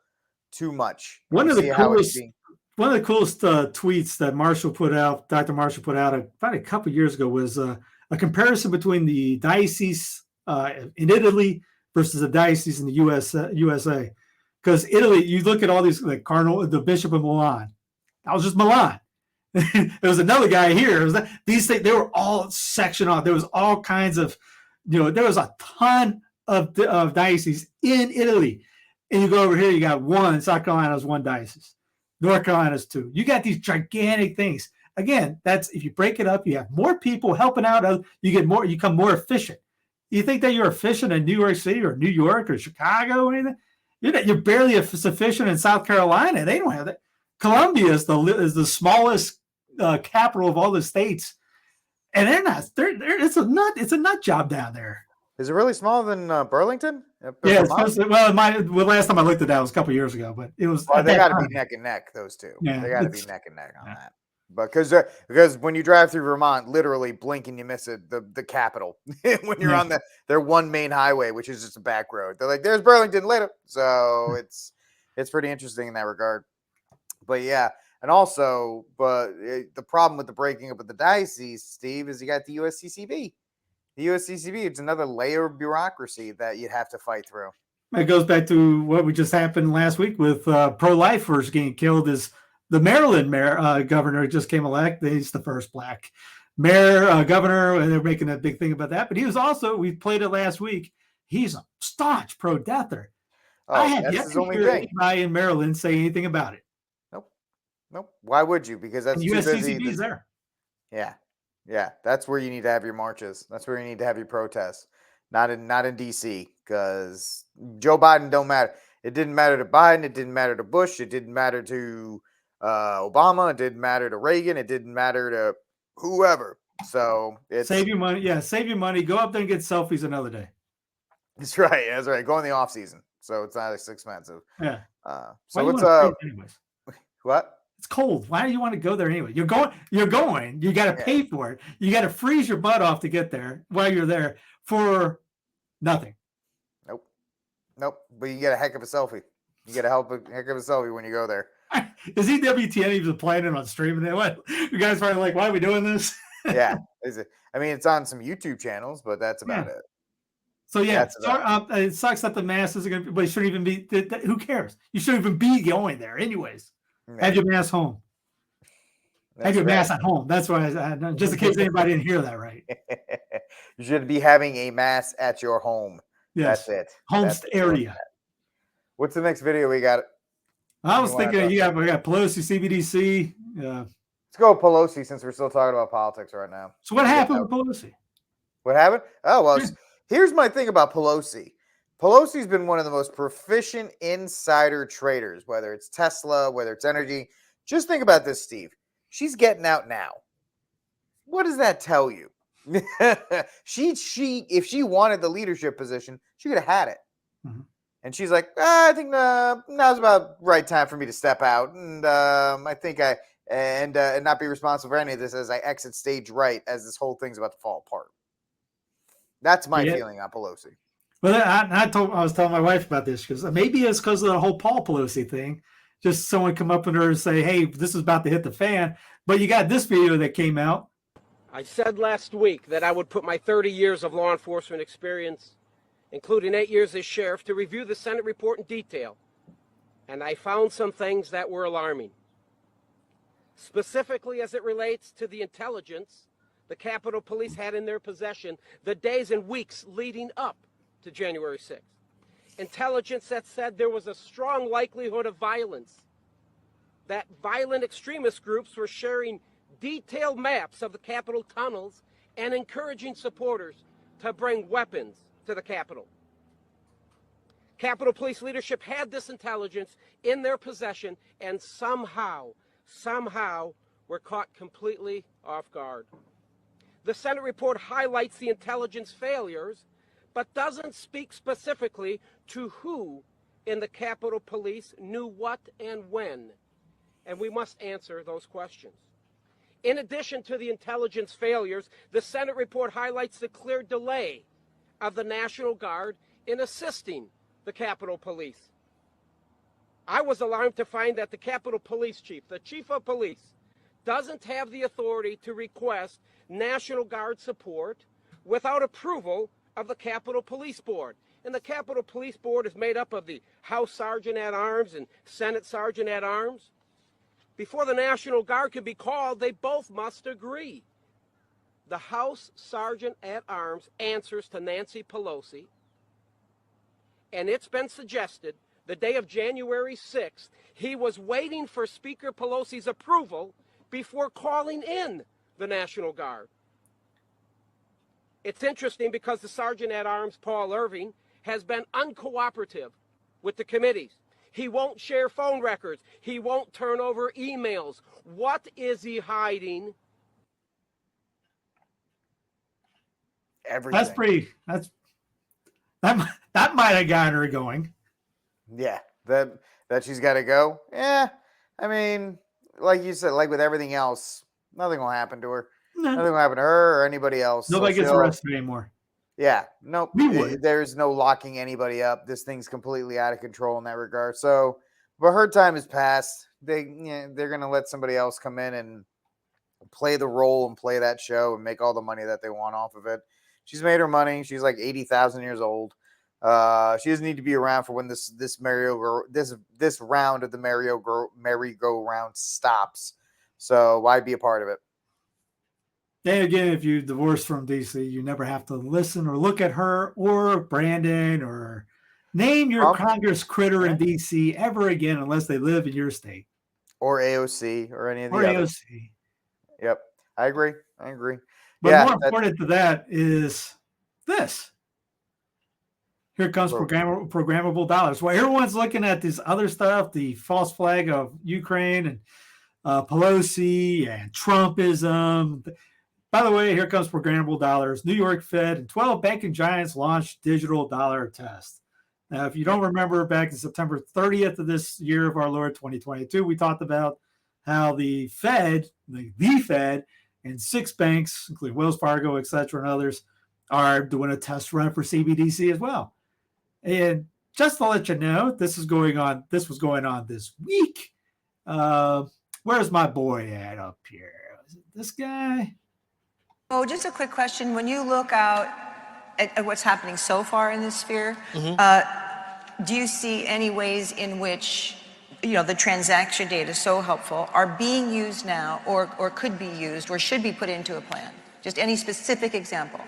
too much. One of the coolest tweets that Dr. Marshall put out about a couple of years ago was a comparison between the diocese in Italy versus the diocese in the USA. Because Italy, you look at all these, like the Bishop of Milan. That was just Milan. There was another guy here. These things, they were all sectioned off. There was all kinds of, there was a ton of dioceses in Italy. And you go over here, you got one. South Carolina's one diocese. North Carolina's two. You got these gigantic things. Again, that's if you break it up, you have more people helping out. You become more efficient. You think that you're efficient in New York City or New York or Chicago or anything? You're barely sufficient in South Carolina. They don't have that. Columbia is the smallest capital of all the states, and they're not. It's a nut job down there. Is it really smaller than Burlington? Yeah, last time I looked at that was a couple of years ago, but it was. Well, they got to be neck and neck. Those two. Yeah, they got to be neck and neck on that. But because when you drive through Vermont, literally blink and you miss it, the capital. When you're on their one main highway, which is just a back road, they're like, "There's Burlington later." So it's pretty interesting in that regard. But yeah, and also, the problem with the breaking up of the diocese, Steve, is you got the USCCB. The USCCB, it's another layer of bureaucracy that you'd have to fight through. It goes back to what we just happened last week with pro-lifers getting killed. Is the Maryland governor just came elected? He's the first black governor, and they're making a big thing about that. But he was also, we played it last week, he's a staunch pro-deather. I have yet to hear anybody in Maryland say anything about it. Nope. Why would you? Because that's too busy. USCCB is there. Yeah. That's where you need to have your marches. That's where you need to have your protests. not in DC, because Joe Biden don't matter. It didn't matter to Biden. It didn't matter to Bush. It didn't matter to Obama. It didn't matter to Reagan. It didn't matter to whoever. So it's save your money. Yeah, save your money. Go up there and get selfies another day. That's right. That's right. Go in the off season, so it's not as expensive. Yeah. So what's up? Anyways, what? It's cold. Why do you want to go there anyway? You're going. You got to pay for it. You got to freeze your butt off to get there while you're there for nothing. Nope. But you get a heck of a selfie. You get a heck of a selfie when you go there. Is EWTN even planning on streaming it? What? You guys probably like, why are we doing this? Yeah. I mean, it's on some YouTube channels, but that's about it. So yeah, it sucks that the masses are going to. But it shouldn't even be. Who cares? You shouldn't even be going there, anyways. No. Have your mask home. Have your mask at home. That's why. Just in case anybody didn't hear that right. You should be having a mask at your home. Yes. That's it. Home area. What's the next video we got? I was thinking we got Pelosi, CBDC. Let's go with Pelosi since we're still talking about politics right now. So what happened with Pelosi? What happened? Oh, well, here's my thing about Pelosi. Pelosi's been one of the most proficient insider traders, whether it's Tesla, whether it's energy. Just think about this, Steve. She's getting out now. What does that tell you? If she wanted the leadership position, she could have had it. Mm-hmm. And she's like, I think now's about right time for me to step out, and I think and not be responsible for any of this as I exit stage right as this whole thing's about to fall apart. That's my feeling on Pelosi. Well, I was telling my wife about this because maybe it's because of the whole Paul Pelosi thing. Just someone come up to her and say, "Hey, this is about to hit the fan." But you got this video that came out. I said last week that I would put my 30 years of law enforcement experience, including 8 years as sheriff, to review the Senate report in detail. And I found some things that were alarming. Specifically as it relates to the intelligence the Capitol Police had in their possession the days and weeks leading up to January 6th. Intelligence that said there was a strong likelihood of violence, that violent extremist groups were sharing detailed maps of the Capitol tunnels and encouraging supporters to bring weapons to the Capitol. Capitol Police leadership had this intelligence in their possession and somehow were caught completely off guard. The Senate report highlights the intelligence failures, but doesn't speak specifically to who in the Capitol Police knew what and when. And we must answer those questions. In addition to the intelligence failures, the Senate report highlights the clear delay of the National Guard in assisting the Capitol Police. I was alarmed to find that the Capitol Police Chief, the Chief of Police, doesn't have the authority to request National Guard support without approval of the Capitol Police Board. And the Capitol Police Board is made up of the House Sergeant at Arms and Senate Sergeant at Arms. Before the National Guard can be called, they both must agree. The House Sergeant at Arms answers to Nancy Pelosi, and it's been suggested the day of January 6th, he was waiting for Speaker Pelosi's approval before calling in the National Guard. It's interesting because the Sergeant at Arms, Paul Irving, has been uncooperative with the committees. He won't share phone records. He won't turn over emails. What is he hiding? Everything. That might have got her going. Yeah, that she's got to go. Yeah, I mean, like you said, like with everything else, nothing will happen to her. No. Nothing will happen to her or anybody else. Nobody gets arrested anymore. Yeah, nope. There's no locking anybody up. This thing's completely out of control in that regard. So, but her time has passed. They're going to let somebody else come in and play the role and play that show and make all the money that they want off of it. She's made her money. She's like 80,000 years old. She doesn't need to be around for when this round of the merry-go-round stops. So why be a part of it? Then again, if you divorce from DC, you never have to listen or look at her or Brandon or name your Congress critter in DC ever again unless they live in your state. Or AOC or any of the others. AOC. Yep. I agree. But more important to that is this. Here comes programmable dollars. Well, everyone's looking at this other stuff, the false flag of Ukraine and Pelosi and Trumpism. By the way, here comes programmable dollars. New York Fed and 12 banking giants launched digital dollar test. Now, if you don't remember, back in September 30th of this year of our Lord 2022, we talked about how the Fed, the Fed, and 6 banks, including Wells Fargo, et cetera, and others, are doing a test run for CBDC as well. And just to let you know, this was going on this week. Where's my boy at up here? Is it this guy? Oh, just a quick question. When you look out at what's happening so far in this sphere, do you see any ways in which, the transaction data, so helpful, are being used now or could be used or should be put into a plan? Just any specific example?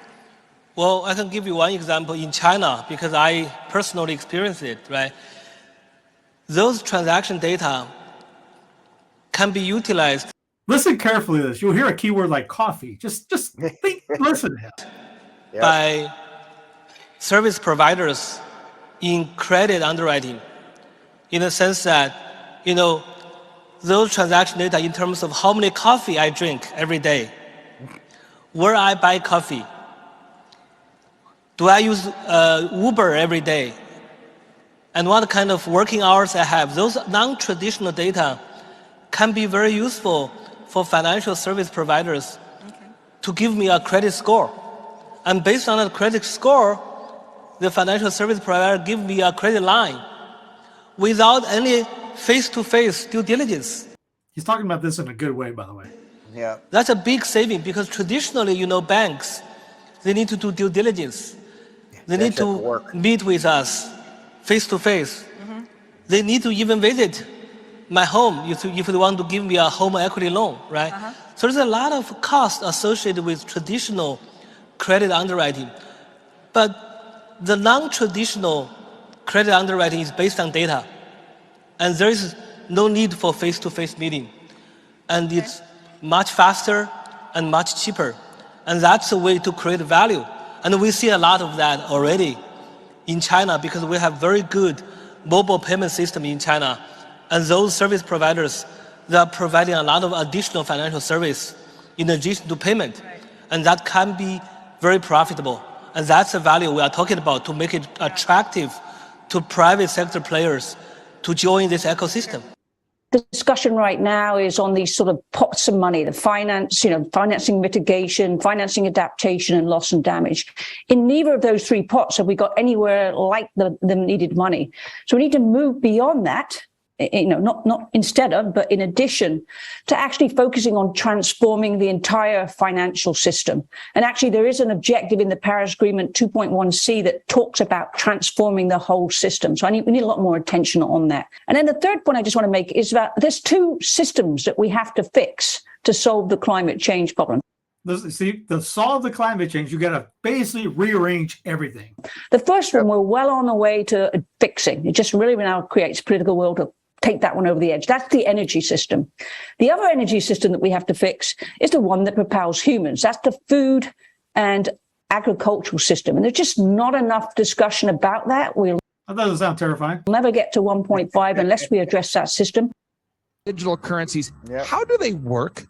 Well, I can give you one example in China because I personally experienced it, right? Those transaction data can be utilized. Listen carefully to this. You'll hear a keyword like coffee. Just think, listen to it. By service providers in credit underwriting, in the sense that, those transaction data in terms of how many coffee I drink every day, where I buy coffee, do I use Uber every day, and what kind of working hours I have. Those non-traditional data can be very useful for financial service providers to give me a credit score. And based on that credit score, the financial service provider give me a credit line without any face-to-face due diligence. He's talking about this in a good way, by the way. Yeah. That's a big saving because traditionally, banks, they need to do due diligence. They need to meet with us face-to-face. They need to even visit my home if they want to give me a home equity loan, right? So there's a lot of cost associated with traditional credit underwriting. But the non-traditional credit underwriting is based on data. And there is no need for face-to-face meeting. And it's much faster and much cheaper. And that's a way to create value. And we see a lot of that already in China because we have very good mobile payment system in China. And those service providers, they are providing a lot of additional financial service in addition to payment. And that can be very profitable. And that's the value we are talking about to make it attractive to private sector players to join this ecosystem. The discussion right now is on these sort of pots of money, the finance, financing mitigation, financing adaptation, and loss and damage. In neither of those 3 pots have we got anywhere like the needed money. So we need to move beyond that, not instead of, but in addition to actually focusing on transforming the entire financial system. And actually, there is an objective in the Paris Agreement 2.1c that talks about transforming the whole system. So we need a lot more attention on that. And then the third point I just want to make is that there's 2 systems that we have to fix to solve the climate change problem. See, to solve the climate change, you got to basically rearrange everything. The first one we're well on the way to fixing. It just really now creates a political will to take that one over the edge. That's the energy system. The other energy system that we have to fix is the one that propels humans. That's the food and agricultural system. And there's just not enough discussion about that. That doesn't sound terrifying. We'll never get to 1.5 unless we address that system. Digital currencies, how do they work?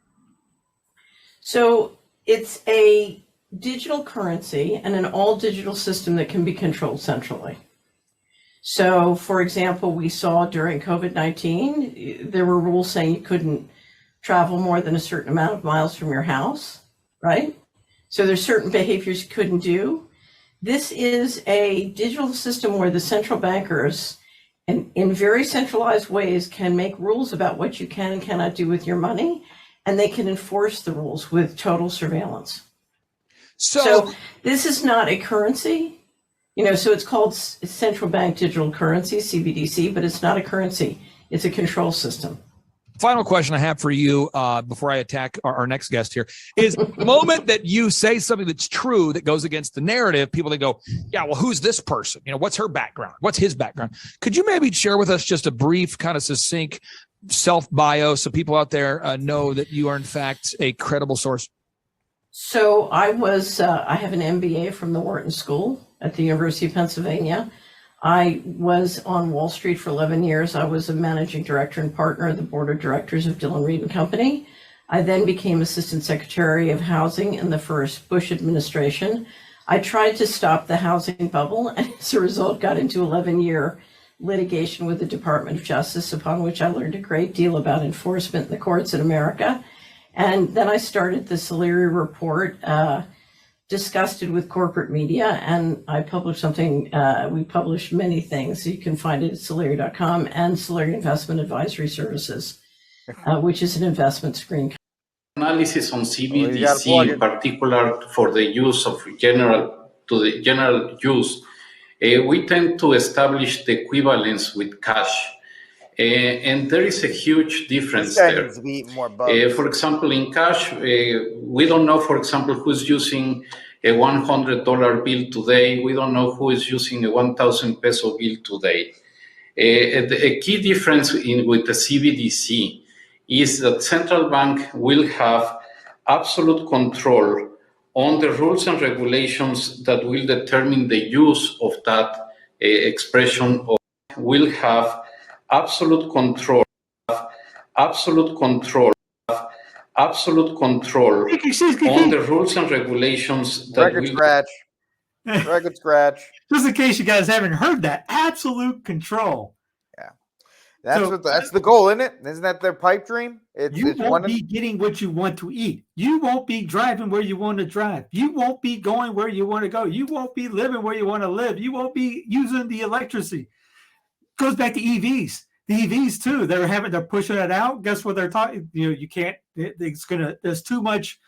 So it's a digital currency and an all digital system that can be controlled centrally. So, for example, we saw during COVID-19, there were rules saying you couldn't travel more than a certain amount of miles from your house, right? So there's certain behaviors you couldn't do. This is a digital system where the central bankers, in very centralized ways, can make rules about what you can and cannot do with your money, and they can enforce the rules with total surveillance. So this is not a currency. So it's called central bank digital currency, CBDC, but it's not a currency. It's a control system. Final question I have for you before I attack our next guest here is the moment that you say something that's true that goes against the narrative, people that go, yeah, well, who's this person? What's her background? What's his background? Could you maybe share with us just a brief, kind of succinct self-bio so people out there know that you are, in fact, a credible source? So I have an MBA from the Wharton School. at the University of Pennsylvania. I was on Wall Street for 11 years. I was a managing director and partner of the board of directors of Dillon Read and Company. I then became Assistant Secretary of Housing in the first Bush administration. I tried to stop the housing bubble and as a result got into 11-year litigation with the Department of Justice, upon which I learned a great deal about enforcement in the courts in America. And then I started the Solari Report, disgusted with corporate media, and I published something, we published many things. You can find it at Solari.com and Solari Investment Advisory Services, which is an investment screen. Analysis on CBDC, in particular for the use of general use, we tend to establish the equivalence with cash. And there is a huge difference there. For example, in cash, we don't know, for example, who's using a $100 bill today. We don't know who is using a 1,000 peso bill today. A key difference with the CBDC is that central bank will have absolute control on the rules and regulations that will determine the use of that expression. Will have absolute control on the rules and regulations that Record scratch. Just in case you guys haven't heard that, absolute control. That's the goal, isn't it? Isn't that their pipe dream? You won't be getting what you want to eat. You won't be driving where you want to drive. You won't be going where you want to go. You won't be living where you want to live. You won't be using the electricity. Goes back to EVs. The EVs too. They're pushing it out. Guess what they're talking? You can't. There's too much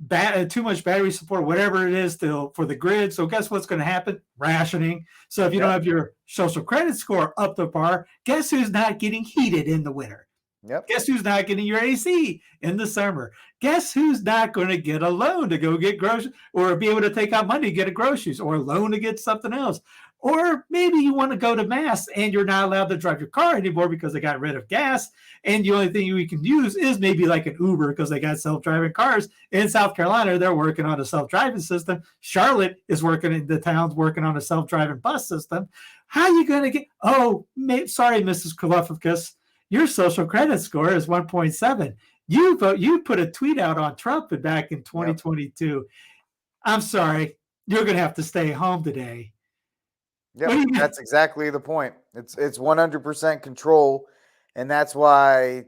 battery support, whatever it is, for the grid. So guess what's going to happen? Rationing. So if you don't have your social credit score up to par, guess who's not getting heated in the winter? Yep. Guess who's not getting your AC in the summer? Guess who's not going to get a loan to go get groceries or be able to take out money to get groceries or a loan to get something else? Or maybe you want to go to mass and you're not allowed to drive your car anymore because they got rid of gas. And the only thing we can use is maybe like an Uber because they got self-driving cars. In South Carolina, they're working on a self-driving system. Charlotte is working on a self-driving bus system. How are you going to get, sorry, Mrs. Kolofikis, your social credit score is 1.7. You put a tweet out on Trump back in 2022. Yep. I'm sorry, you're going to have to stay home today. Yeah, that's exactly the point. It's 100% control, and that's why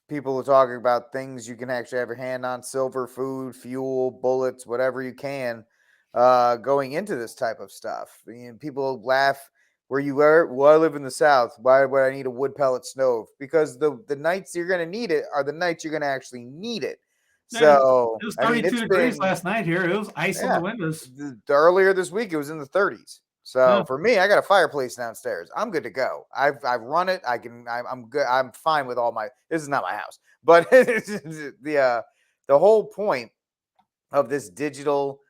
people are talking about things you can actually have your hand on: silver, food, fuel, bullets, whatever you can, going into this type of stuff. People laugh where you are. Well, I live in the South. Why would I need a wood pellet stove? Because the nights you're going to need it are the nights you're going to actually need it. So it was 32 degrees last night here. It was ice on the windows. Earlier this week, it was in the 30s. So for me, I got a fireplace downstairs. I'm good to go. I've run it. I'm good. I'm fine with all my. This is not my house, but the whole point of this digital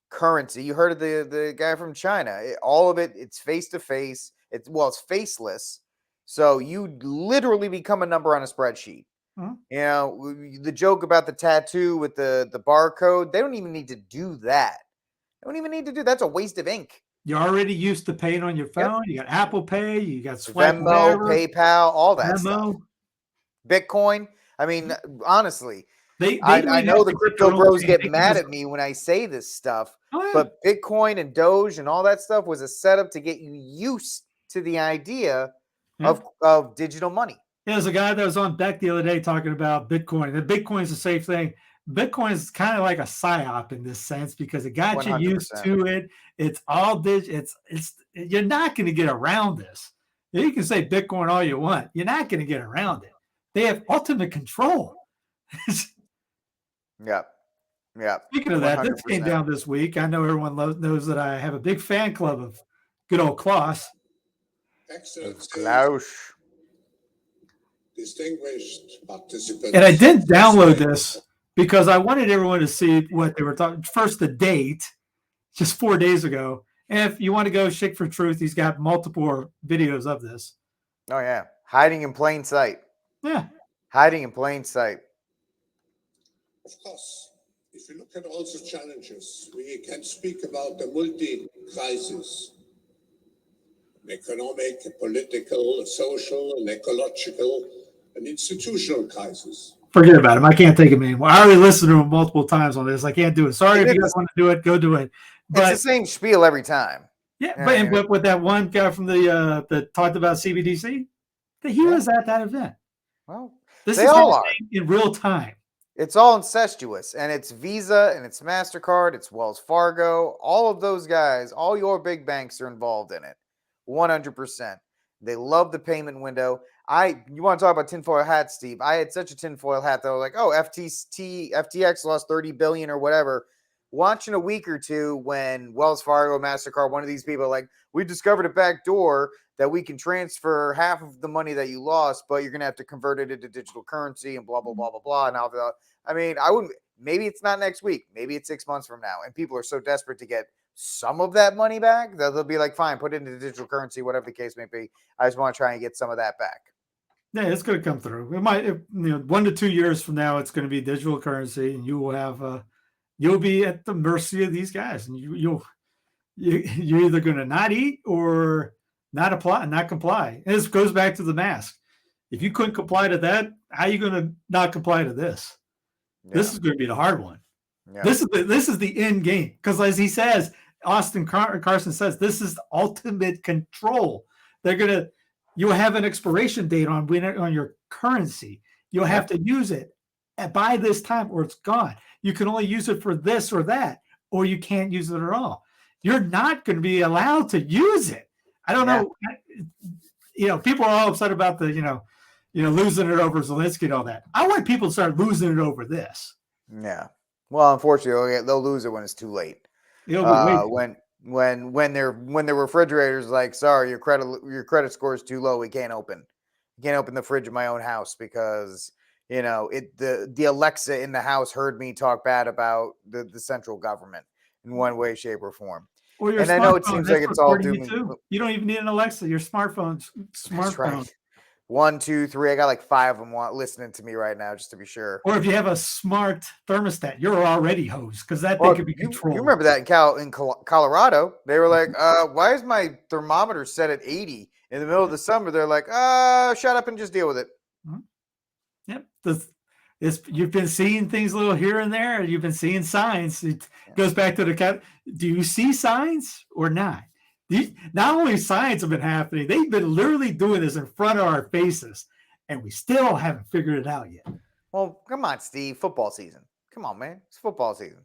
currency. You heard of the guy from China. All of it. It's face to face. It's faceless. So you literally become a number on a spreadsheet. Mm-hmm. The joke about the tattoo with the barcode. They don't even need to do that. They don't even need to do. That's a waste of ink. You're already used to paying on your phone. Yep. You got Apple Pay. You got Swipe, Venmo, PayPal, all that stuff. Bitcoin. I mean, honestly, I know the crypto bros get mad at me when I say this stuff, but Bitcoin and Doge and all that stuff was a setup to get you used to the idea of digital money. There's a guy that was on Beck the other day talking about Bitcoin. The Bitcoin is the safe thing. Bitcoin is kind of like a psyop in this sense because it got 100%. You used to it. It's all digital. It's you're not going to get around this. You can say Bitcoin all you want. You're not going to get around it. They have ultimate control. Yeah. Speaking of that, 100%. This came down this week. I know everyone knows that I have a big fan club of good old Klaus. Excellent. Klaus. Distinguished participants. And I did download this because I wanted everyone to see what they were talking. First, the date, just 4 days ago. And if you want to go Shake for Truth, he's got multiple videos of this. Oh, yeah. Hiding in plain sight. Yeah. Hiding in plain sight. Of course, If you look at all the challenges, we can speak about the multi-crisis, an economic, a political, a social, an ecological, an institutional crisis. Forget about him. I can't take him anymore. I already listened to him multiple times on this. I can't do it. Sorry if you guys want to do it, go do it. But it's the same spiel every time. Yeah, but with that one guy from the that talked about CBDC, he was at that event. Well, this they is all are in real time. It's all incestuous, and it's Visa and it's MasterCard, it's Wells Fargo, all of those guys, all your big banks are involved in it. 100%. They love the payment window. You want to talk about tinfoil hats, Steve? I had such a tinfoil hat that I was like, oh, FTX lost 30 billion or whatever. Watching a week or two when Wells Fargo, MasterCard, one of these people like, we discovered a back door that we can transfer half of the money that you lost, but you're going to have to convert it into digital currency and blah, blah, blah, blah, blah. And I mean, I wouldn't, maybe it's not next week. Maybe it's 6 months from now. And people are so desperate to get some of that money back that they'll be like, fine, put it into digital currency, whatever the case may be. I just want to try and get some of that back. Yeah, it's going to come through. It might, 1 to 2 years from now, it's going to be digital currency, and you will have, you'll be at the mercy of these guys, and you're either going to not eat or not comply. And this goes back to the mask. If you couldn't comply to that, how are you going to not comply to this? Yeah. This is going to be the hard one. Yeah. This is the end game, because as he says, Austin Carson says, this is the ultimate control. You'll have an expiration date on your currency. You'll have to use it by this time or it's gone. You can only use it for this or that, or you can't use it at all. You're not going to be allowed to use it. I don't know. People are all upset about the, losing it over Zelensky and all that. I want people to start losing it over this. Yeah. Well, unfortunately, they'll lose it when it's too late. When their refrigerator's like, sorry, your credit score is too low. We can't open the fridge in my own house because the Alexa in the house heard me talk bad about the central government in one way, shape, or form. And I know it seems like it's all doom. You don't even need an Alexa. Your smartphone. That's right. 1, 2, 3. I got like 5 of them listening to me right now, just to be sure. Or if you have a smart thermostat, you're already hosed because that thing can be controlled. You remember that in Colorado? They were like, "Why is my thermometer set at 80 in the middle of the summer?" They're like, shut up and just deal with it." Mm-hmm. Yep. You've been seeing things a little here and there. You've been seeing signs. It goes back to do you see signs or not? Not only signs have been happening, they've been literally doing this in front of our faces, and we still haven't figured it out yet. Well, come on, Steve. Football season. Come on, man. It's football season.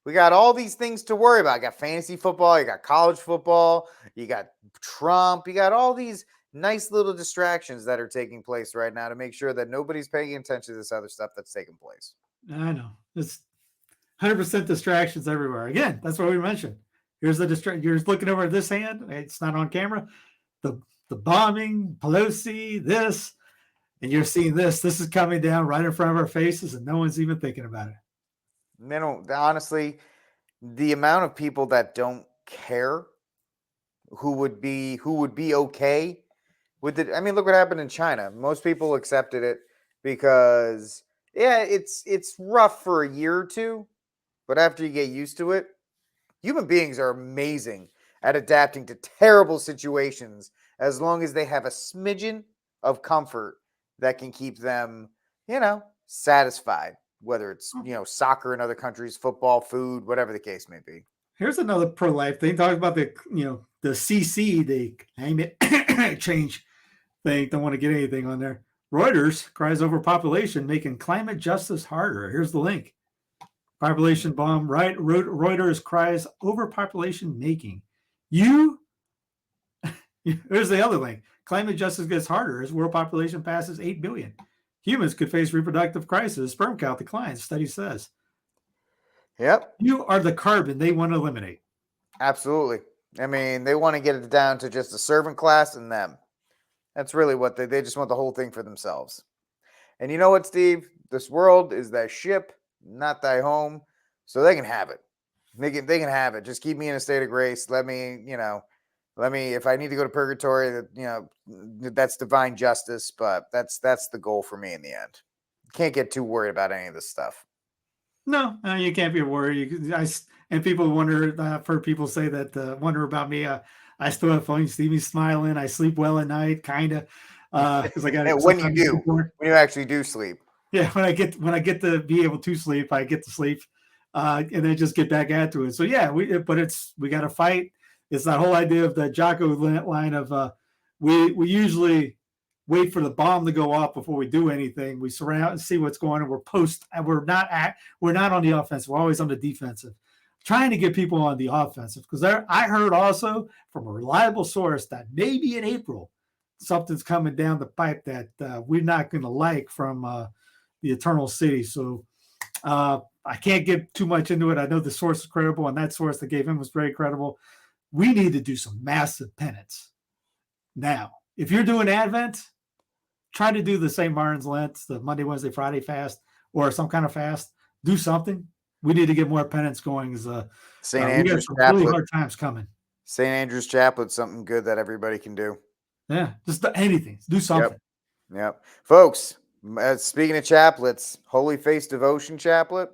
We got all these things to worry about. You got fantasy football. You got college football. You got Trump. You got all these nice little distractions that are taking place right now to make sure that nobody's paying attention to this other stuff that's taking place. I know. It's 100% distractions everywhere. Again, that's what we mentioned. Here's the distraction. You're looking over at this hand. It's not on camera. The bombing, Pelosi, this, and you're seeing this. This is coming down right in front of our faces, and no one's even thinking about it. They don't. Honestly, the amount of people that don't care who would be okay with it. I mean, look what happened in China. Most people accepted it because it's rough for a year or two, but after you get used to it. Human beings are amazing at adapting to terrible situations as long as they have a smidgen of comfort that can keep them, satisfied, whether it's, soccer in other countries, football, food, whatever the case may be. Here's another pro-life thing. Talk about the CC, the climate change thing. Don't want to get anything on there. Reuters cries overpopulation, making climate justice harder. Here's the link. Population bomb, right? Reuters cries overpopulation making. Here's the other link. Climate justice gets harder as world population passes 8 billion. Humans could face reproductive crisis. Sperm count declines, study says. Yep. You are the carbon they want to eliminate. Absolutely. I mean, they want to get it down to just the servant class and them. That's really what they just want the whole thing for themselves. And you know what, Steve? This world is thy ship, not thy home, so they can have it. They can have it. Just keep me in a state of grace. Let me, if I need to go to purgatory, that's divine justice, but that's the goal for me in the end. Can't get too worried about any of this stuff. No, you can't be worried. And people wonder. I've heard people say that wonder about me. I still have fun. You see me smiling. I sleep well at night, kind of, because I got. When you do, when you actually do sleep. Yeah, when I get to be able to sleep, I get to sleep, and then just get back into it. So yeah, we got to fight. It's that whole idea of the Jocko line of we usually wait for the bomb to go off before we do anything. We surround and see what's going on. We're not on the offensive. We're always on the defensive, trying to get people on the offensive. Because I heard also from a reliable source that maybe in April something's coming down the pipe that we're not going to like from the Eternal City. So I can't get too much into it. I know the source is credible, and that source that gave him was very credible. We need to do some massive penance now. If you're doing Advent, try to do the St. Martin's Lent, the Monday, Wednesday, Friday fast, or some kind of fast. Do something. We need to get more penance going. St. Andrew's Chaplet. Really hard times coming. St. Andrew's Chaplet's something good that everybody can do. Yeah, just anything. Do something. Yep. Folks, speaking of chaplets, Holy Face Devotion Chaplet.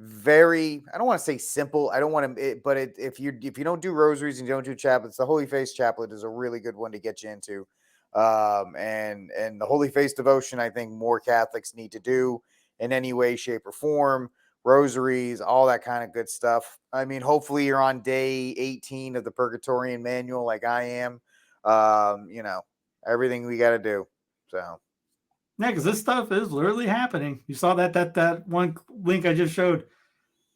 Very, I don't want to say simple. I don't want to, but if you don't do rosaries and you don't do chaplets, the Holy Face Chaplet is a really good one to get you into. And the Holy Face Devotion, I think more Catholics need to do in any way, shape, or form. Rosaries, all that kind of good stuff. I mean, hopefully you're on day 18 of the Purgatorian Manual like I am. Everything we got to do. So. Yeah, because this stuff is literally happening. You saw that one link I just showed.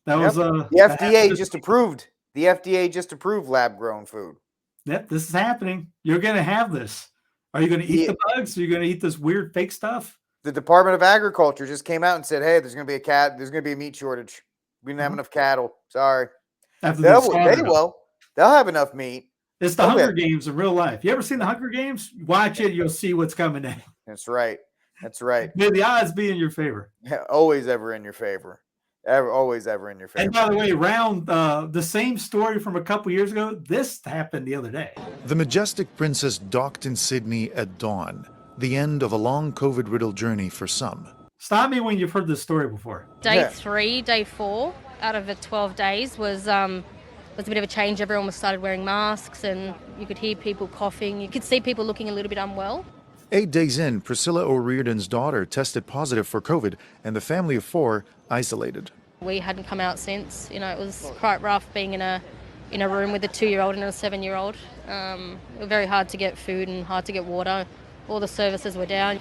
That was the FDA just approved. The FDA just approved lab-grown food. Yep, this is happening. You're going to have this. Are you going to eat the bugs? Are you going to eat this weird fake stuff? The Department of Agriculture just came out and said, "Hey, there's going to be a meat shortage. We didn't have enough cattle. Sorry." They'll have enough meat. It's the Hunger Games in real life. You ever seen the Hunger Games? Watch it. You'll see what's coming in. That's right. May the odds be in your favor. Always ever in your favor. Always ever in your favor. And by the way, around the same story from a couple years ago, this happened the other day. The Majestic Princess docked in Sydney at dawn, the end of a long COVID-riddled journey for some. Stop me when you've heard this story before. Day 4 out of the 12 days was a bit of a change. Everyone started wearing masks, and you could hear people coughing. You could see people looking a little bit unwell. 8 days in, Priscilla O'Riordan's daughter tested positive for COVID, and the family of 4 isolated. We hadn't come out since. It was quite rough being in a room with a 2-year-old and a 7-year-old. Very hard to get food and hard to get water. All the services were down.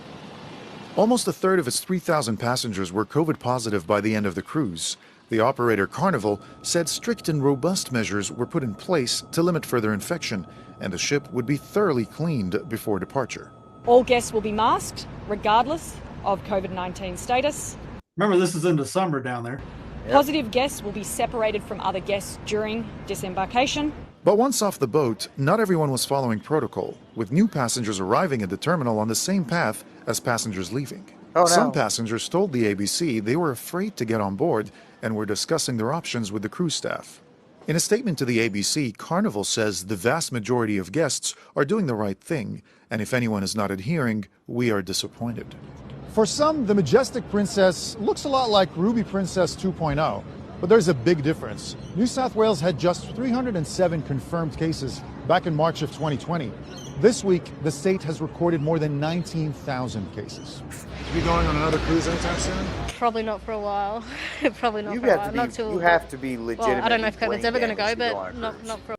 Almost a third of its 3,000 passengers were COVID positive by the end of the cruise. The operator, Carnival, said strict and robust measures were put in place to limit further infection, and the ship would be thoroughly cleaned before departure. All guests will be masked, regardless of COVID-19 status. Remember, this is in the summer down there. Yep. Positive guests will be separated from other guests during disembarkation. But once off the boat, not everyone was following protocol, with new passengers arriving at the terminal on the same path as passengers leaving. Some passengers told the ABC they were afraid to get on board and were discussing their options with the crew staff. In a statement to the ABC, Carnival says the vast majority of guests are doing the right thing, and if anyone is not adhering, we are disappointed. For some, the Majestic Princess looks a lot like Ruby Princess 2.0, but there's a big difference. New South Wales had just 307 confirmed cases back in March of 2020. This week, the state has recorded more than 19,000 cases. Are you going on another cruise anytime soon? Probably not for a while. Probably not You for a have while. to be. You have to be legitimate. Well, I don't know if COVID's ever going to go, but not for.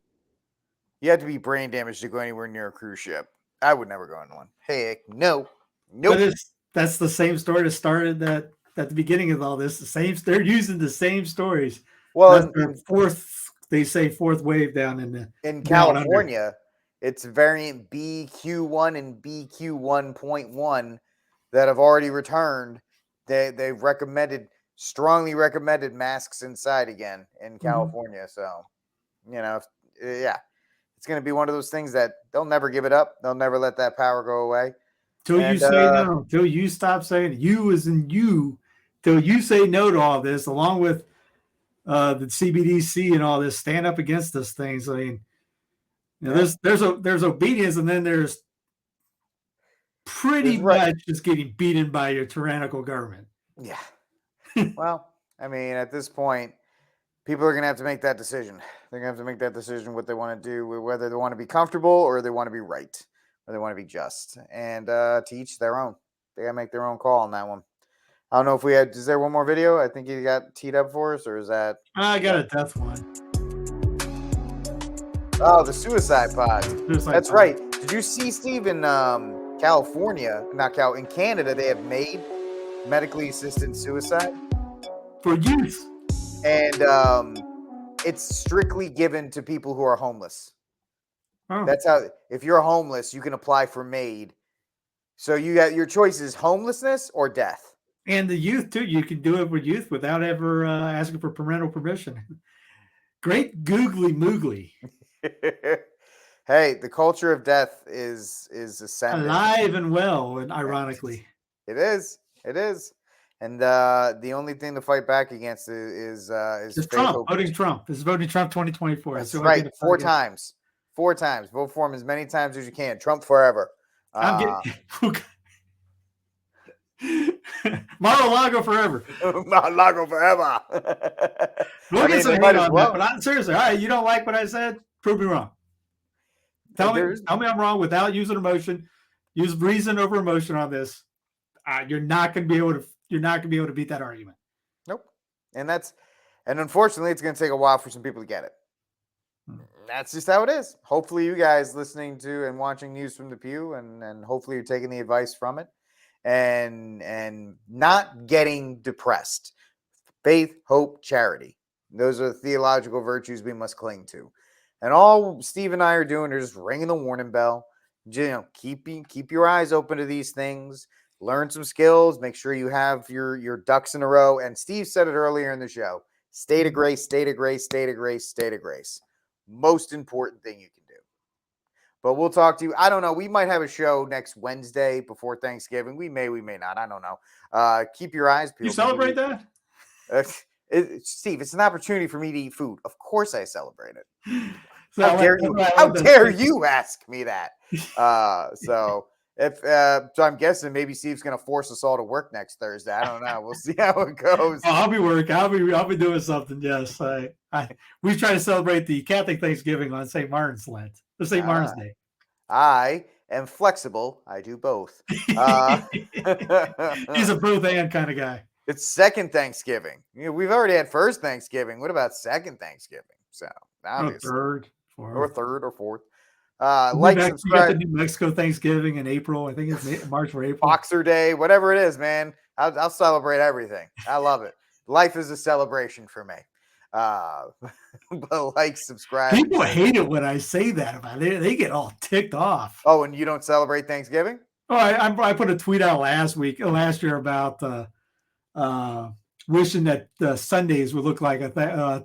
You have to be brain damaged to go anywhere near a cruise ship. I would never go on one. Heck, no. Nope. But that's the same story that started at the beginning of all this. They're using the same stories. Well, they say fourth wave down in California. It's variant BQ1 and BQ1.1 that have already returned. They've strongly recommended masks inside again in California. So, it's going to be one of those things that they'll never give it up. They'll never let that power go away. Till you say no, till you stop saying you as in you, till you say no to all this, along with the CBDC and all this, stand up against these things. I mean, there's obedience, and then there's pretty much just getting beaten by your tyrannical government. Yeah. Well, I mean, at this point, people are going to have to make that decision. They're going to have to make that decision what they want to do, whether they want to be comfortable or they want to be right, or they want to be just. And to each their own. They got to make their own call on that one. I don't know if we had. Is there one more video? I think you got teed up for us, or is that? I got a death one. Oh, the suicide pod. That's right. Did you see, Steve, in California, in Canada, they have made medically assisted suicide for youth, and it's strictly given to people who are homeless. Oh. That's how. If you're homeless, you can apply for MAID. So you got your choice is homelessness or death. And the youth too. You can do it with youth without ever asking for parental permission. Great googly moogly. Hey, the culture of death is ascending. Alive and well, and ironically. It is. And the only thing to fight back against is Trump. Voting Trump. This is voting Trump 2024. That's right. 4 times. 4 times. Vote for him as many times as you can. Trump forever. I'm getting Mar-a-Lago forever. Mar-a-Lago forever. We'll get some hate on that, but seriously, all right, you don't like what I said? Prove me wrong. Tell me I'm wrong without using emotion. Use reason over emotion on this. You're not going to be able to beat that argument. Nope. And unfortunately, it's going to take a while for some people to get it. That's just how it is. Hopefully, you guys listening to and watching News from the Pew, and hopefully you're taking the advice from it, and not getting depressed. Faith, hope, charity. Those are the theological virtues we must cling to. And all Steve and I are doing is just ringing the warning bell. Keep your eyes open to these things. Learn some skills. Make sure you have your ducks in a row. And Steve said it earlier in the show. State of grace, state of grace, state of grace, state of grace. Most important thing you can do. But we'll talk to you. I don't know. We might have a show next Wednesday before Thanksgiving. We may not. I don't know. Keep your eyes peeled. You celebrate that? Steve, it's an opportunity for me to eat food. Of course I celebrate it. How dare you ask me that? So I'm guessing maybe Steve's going to force us all to work next Thursday. I don't know. We'll see how it goes. I'll be working. I'll be doing something. Yes, we try to celebrate the Catholic Thanksgiving on St. Martin's Lent, or St. Martin's Day. I am flexible. I do both. He's a both and kind of guy. It's second Thanksgiving. We've already had first Thanksgiving. What about second Thanksgiving? So obviously, third or fourth. Subscribe. You got the New Mexico Thanksgiving in April. I think it's March or April. Boxer Day, whatever it is, man. I'll celebrate everything. I love it. Life is a celebration for me. But subscribe. People hate it when I say that about it. They get all ticked off. Oh, and you don't celebrate Thanksgiving? Oh, I put a tweet out last year about wishing that Sundays would look like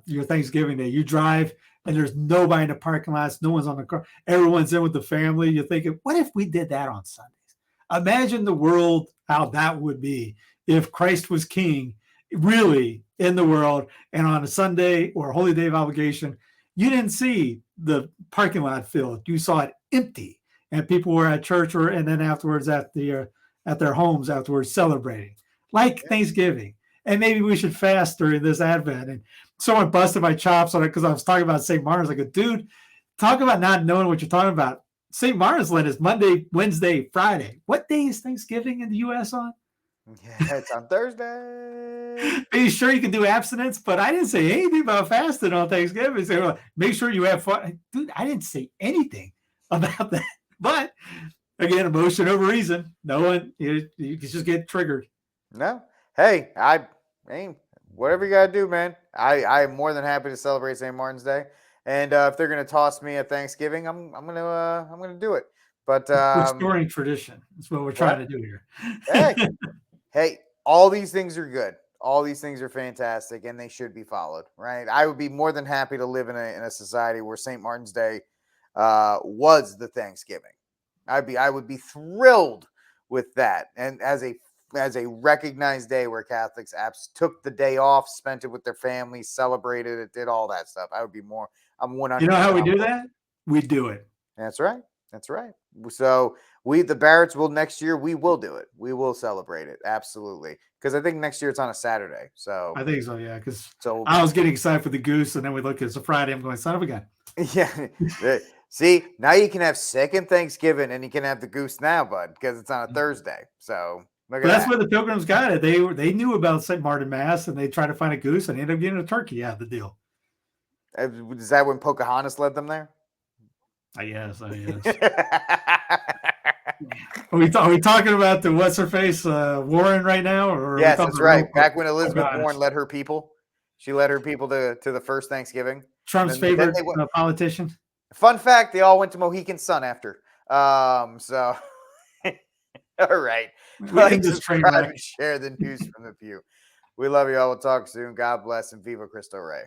your Thanksgiving Day. You drive and there's nobody in the parking lots, no one's on the car, everyone's in with the family. You're thinking, what if we did that on Sundays? Imagine the world, how that would be if Christ was king, really in the world, and on a Sunday or a holy day of obligation, you didn't see the parking lot filled. You saw it empty, and people were at church and then afterwards at their homes afterwards celebrating, like Thanksgiving. And maybe we should fast during this Advent. And someone busted my chops on it because I was talking about St. Martin's. Like, dude, talk about not knowing what you're talking about. St. Martin's Lent is Monday, Wednesday, Friday. What day is Thanksgiving in the U.S. on? Yeah, it's on Thursday. Are you sure you can do abstinence? But I didn't say anything about fasting on Thanksgiving. So, well, make sure you have fun. Dude, I didn't say anything about that. But, again, emotion over reason. No one, you just get triggered. No. Hey, whatever you got to do, man. I am more than happy to celebrate St. Martin's Day. And if they're going to toss me at Thanksgiving, I'm gonna do it. But restoring tradition. That's what we're trying to do here. Hey, all these things are good. All these things are fantastic, and they should be followed, right? I would be more than happy to live in a society where St. Martin's Day was the Thanksgiving. I would be thrilled with that, and as a recognized day where Catholics took the day off, spent it with their families, celebrated it, did all that stuff. I would be more. I'm 100%. You know how we do that? We do it. That's right. That's right. So the Barretts will next year. We will do it. We will celebrate it. Absolutely. Because I think next year it's on a Saturday. So I think so. Yeah. Because I was getting excited for the goose, and then we look, it's a Friday. I'm going, son of a gun. Yeah. See, now you can have second Thanksgiving and you can have the goose now, bud, because it's on a Thursday. So look at That's that. where the Pilgrims got it. They knew about St. Martin Mass, and they tried to find a goose and ended up getting a turkey out of the deal. Is that when Pocahontas led them there? Yes. Are we talking about the what's her face Warren right now? Or yes, that's right. Back when Elizabeth Warren led her people, she led her people to the first Thanksgiving. Trump's favorite politician. Fun fact: they all went to Mohegan Sun after. So, all right. Like, subscribe, and share the news from the Pew. We love you all. We'll talk soon. God bless and Viva Cristo Rey.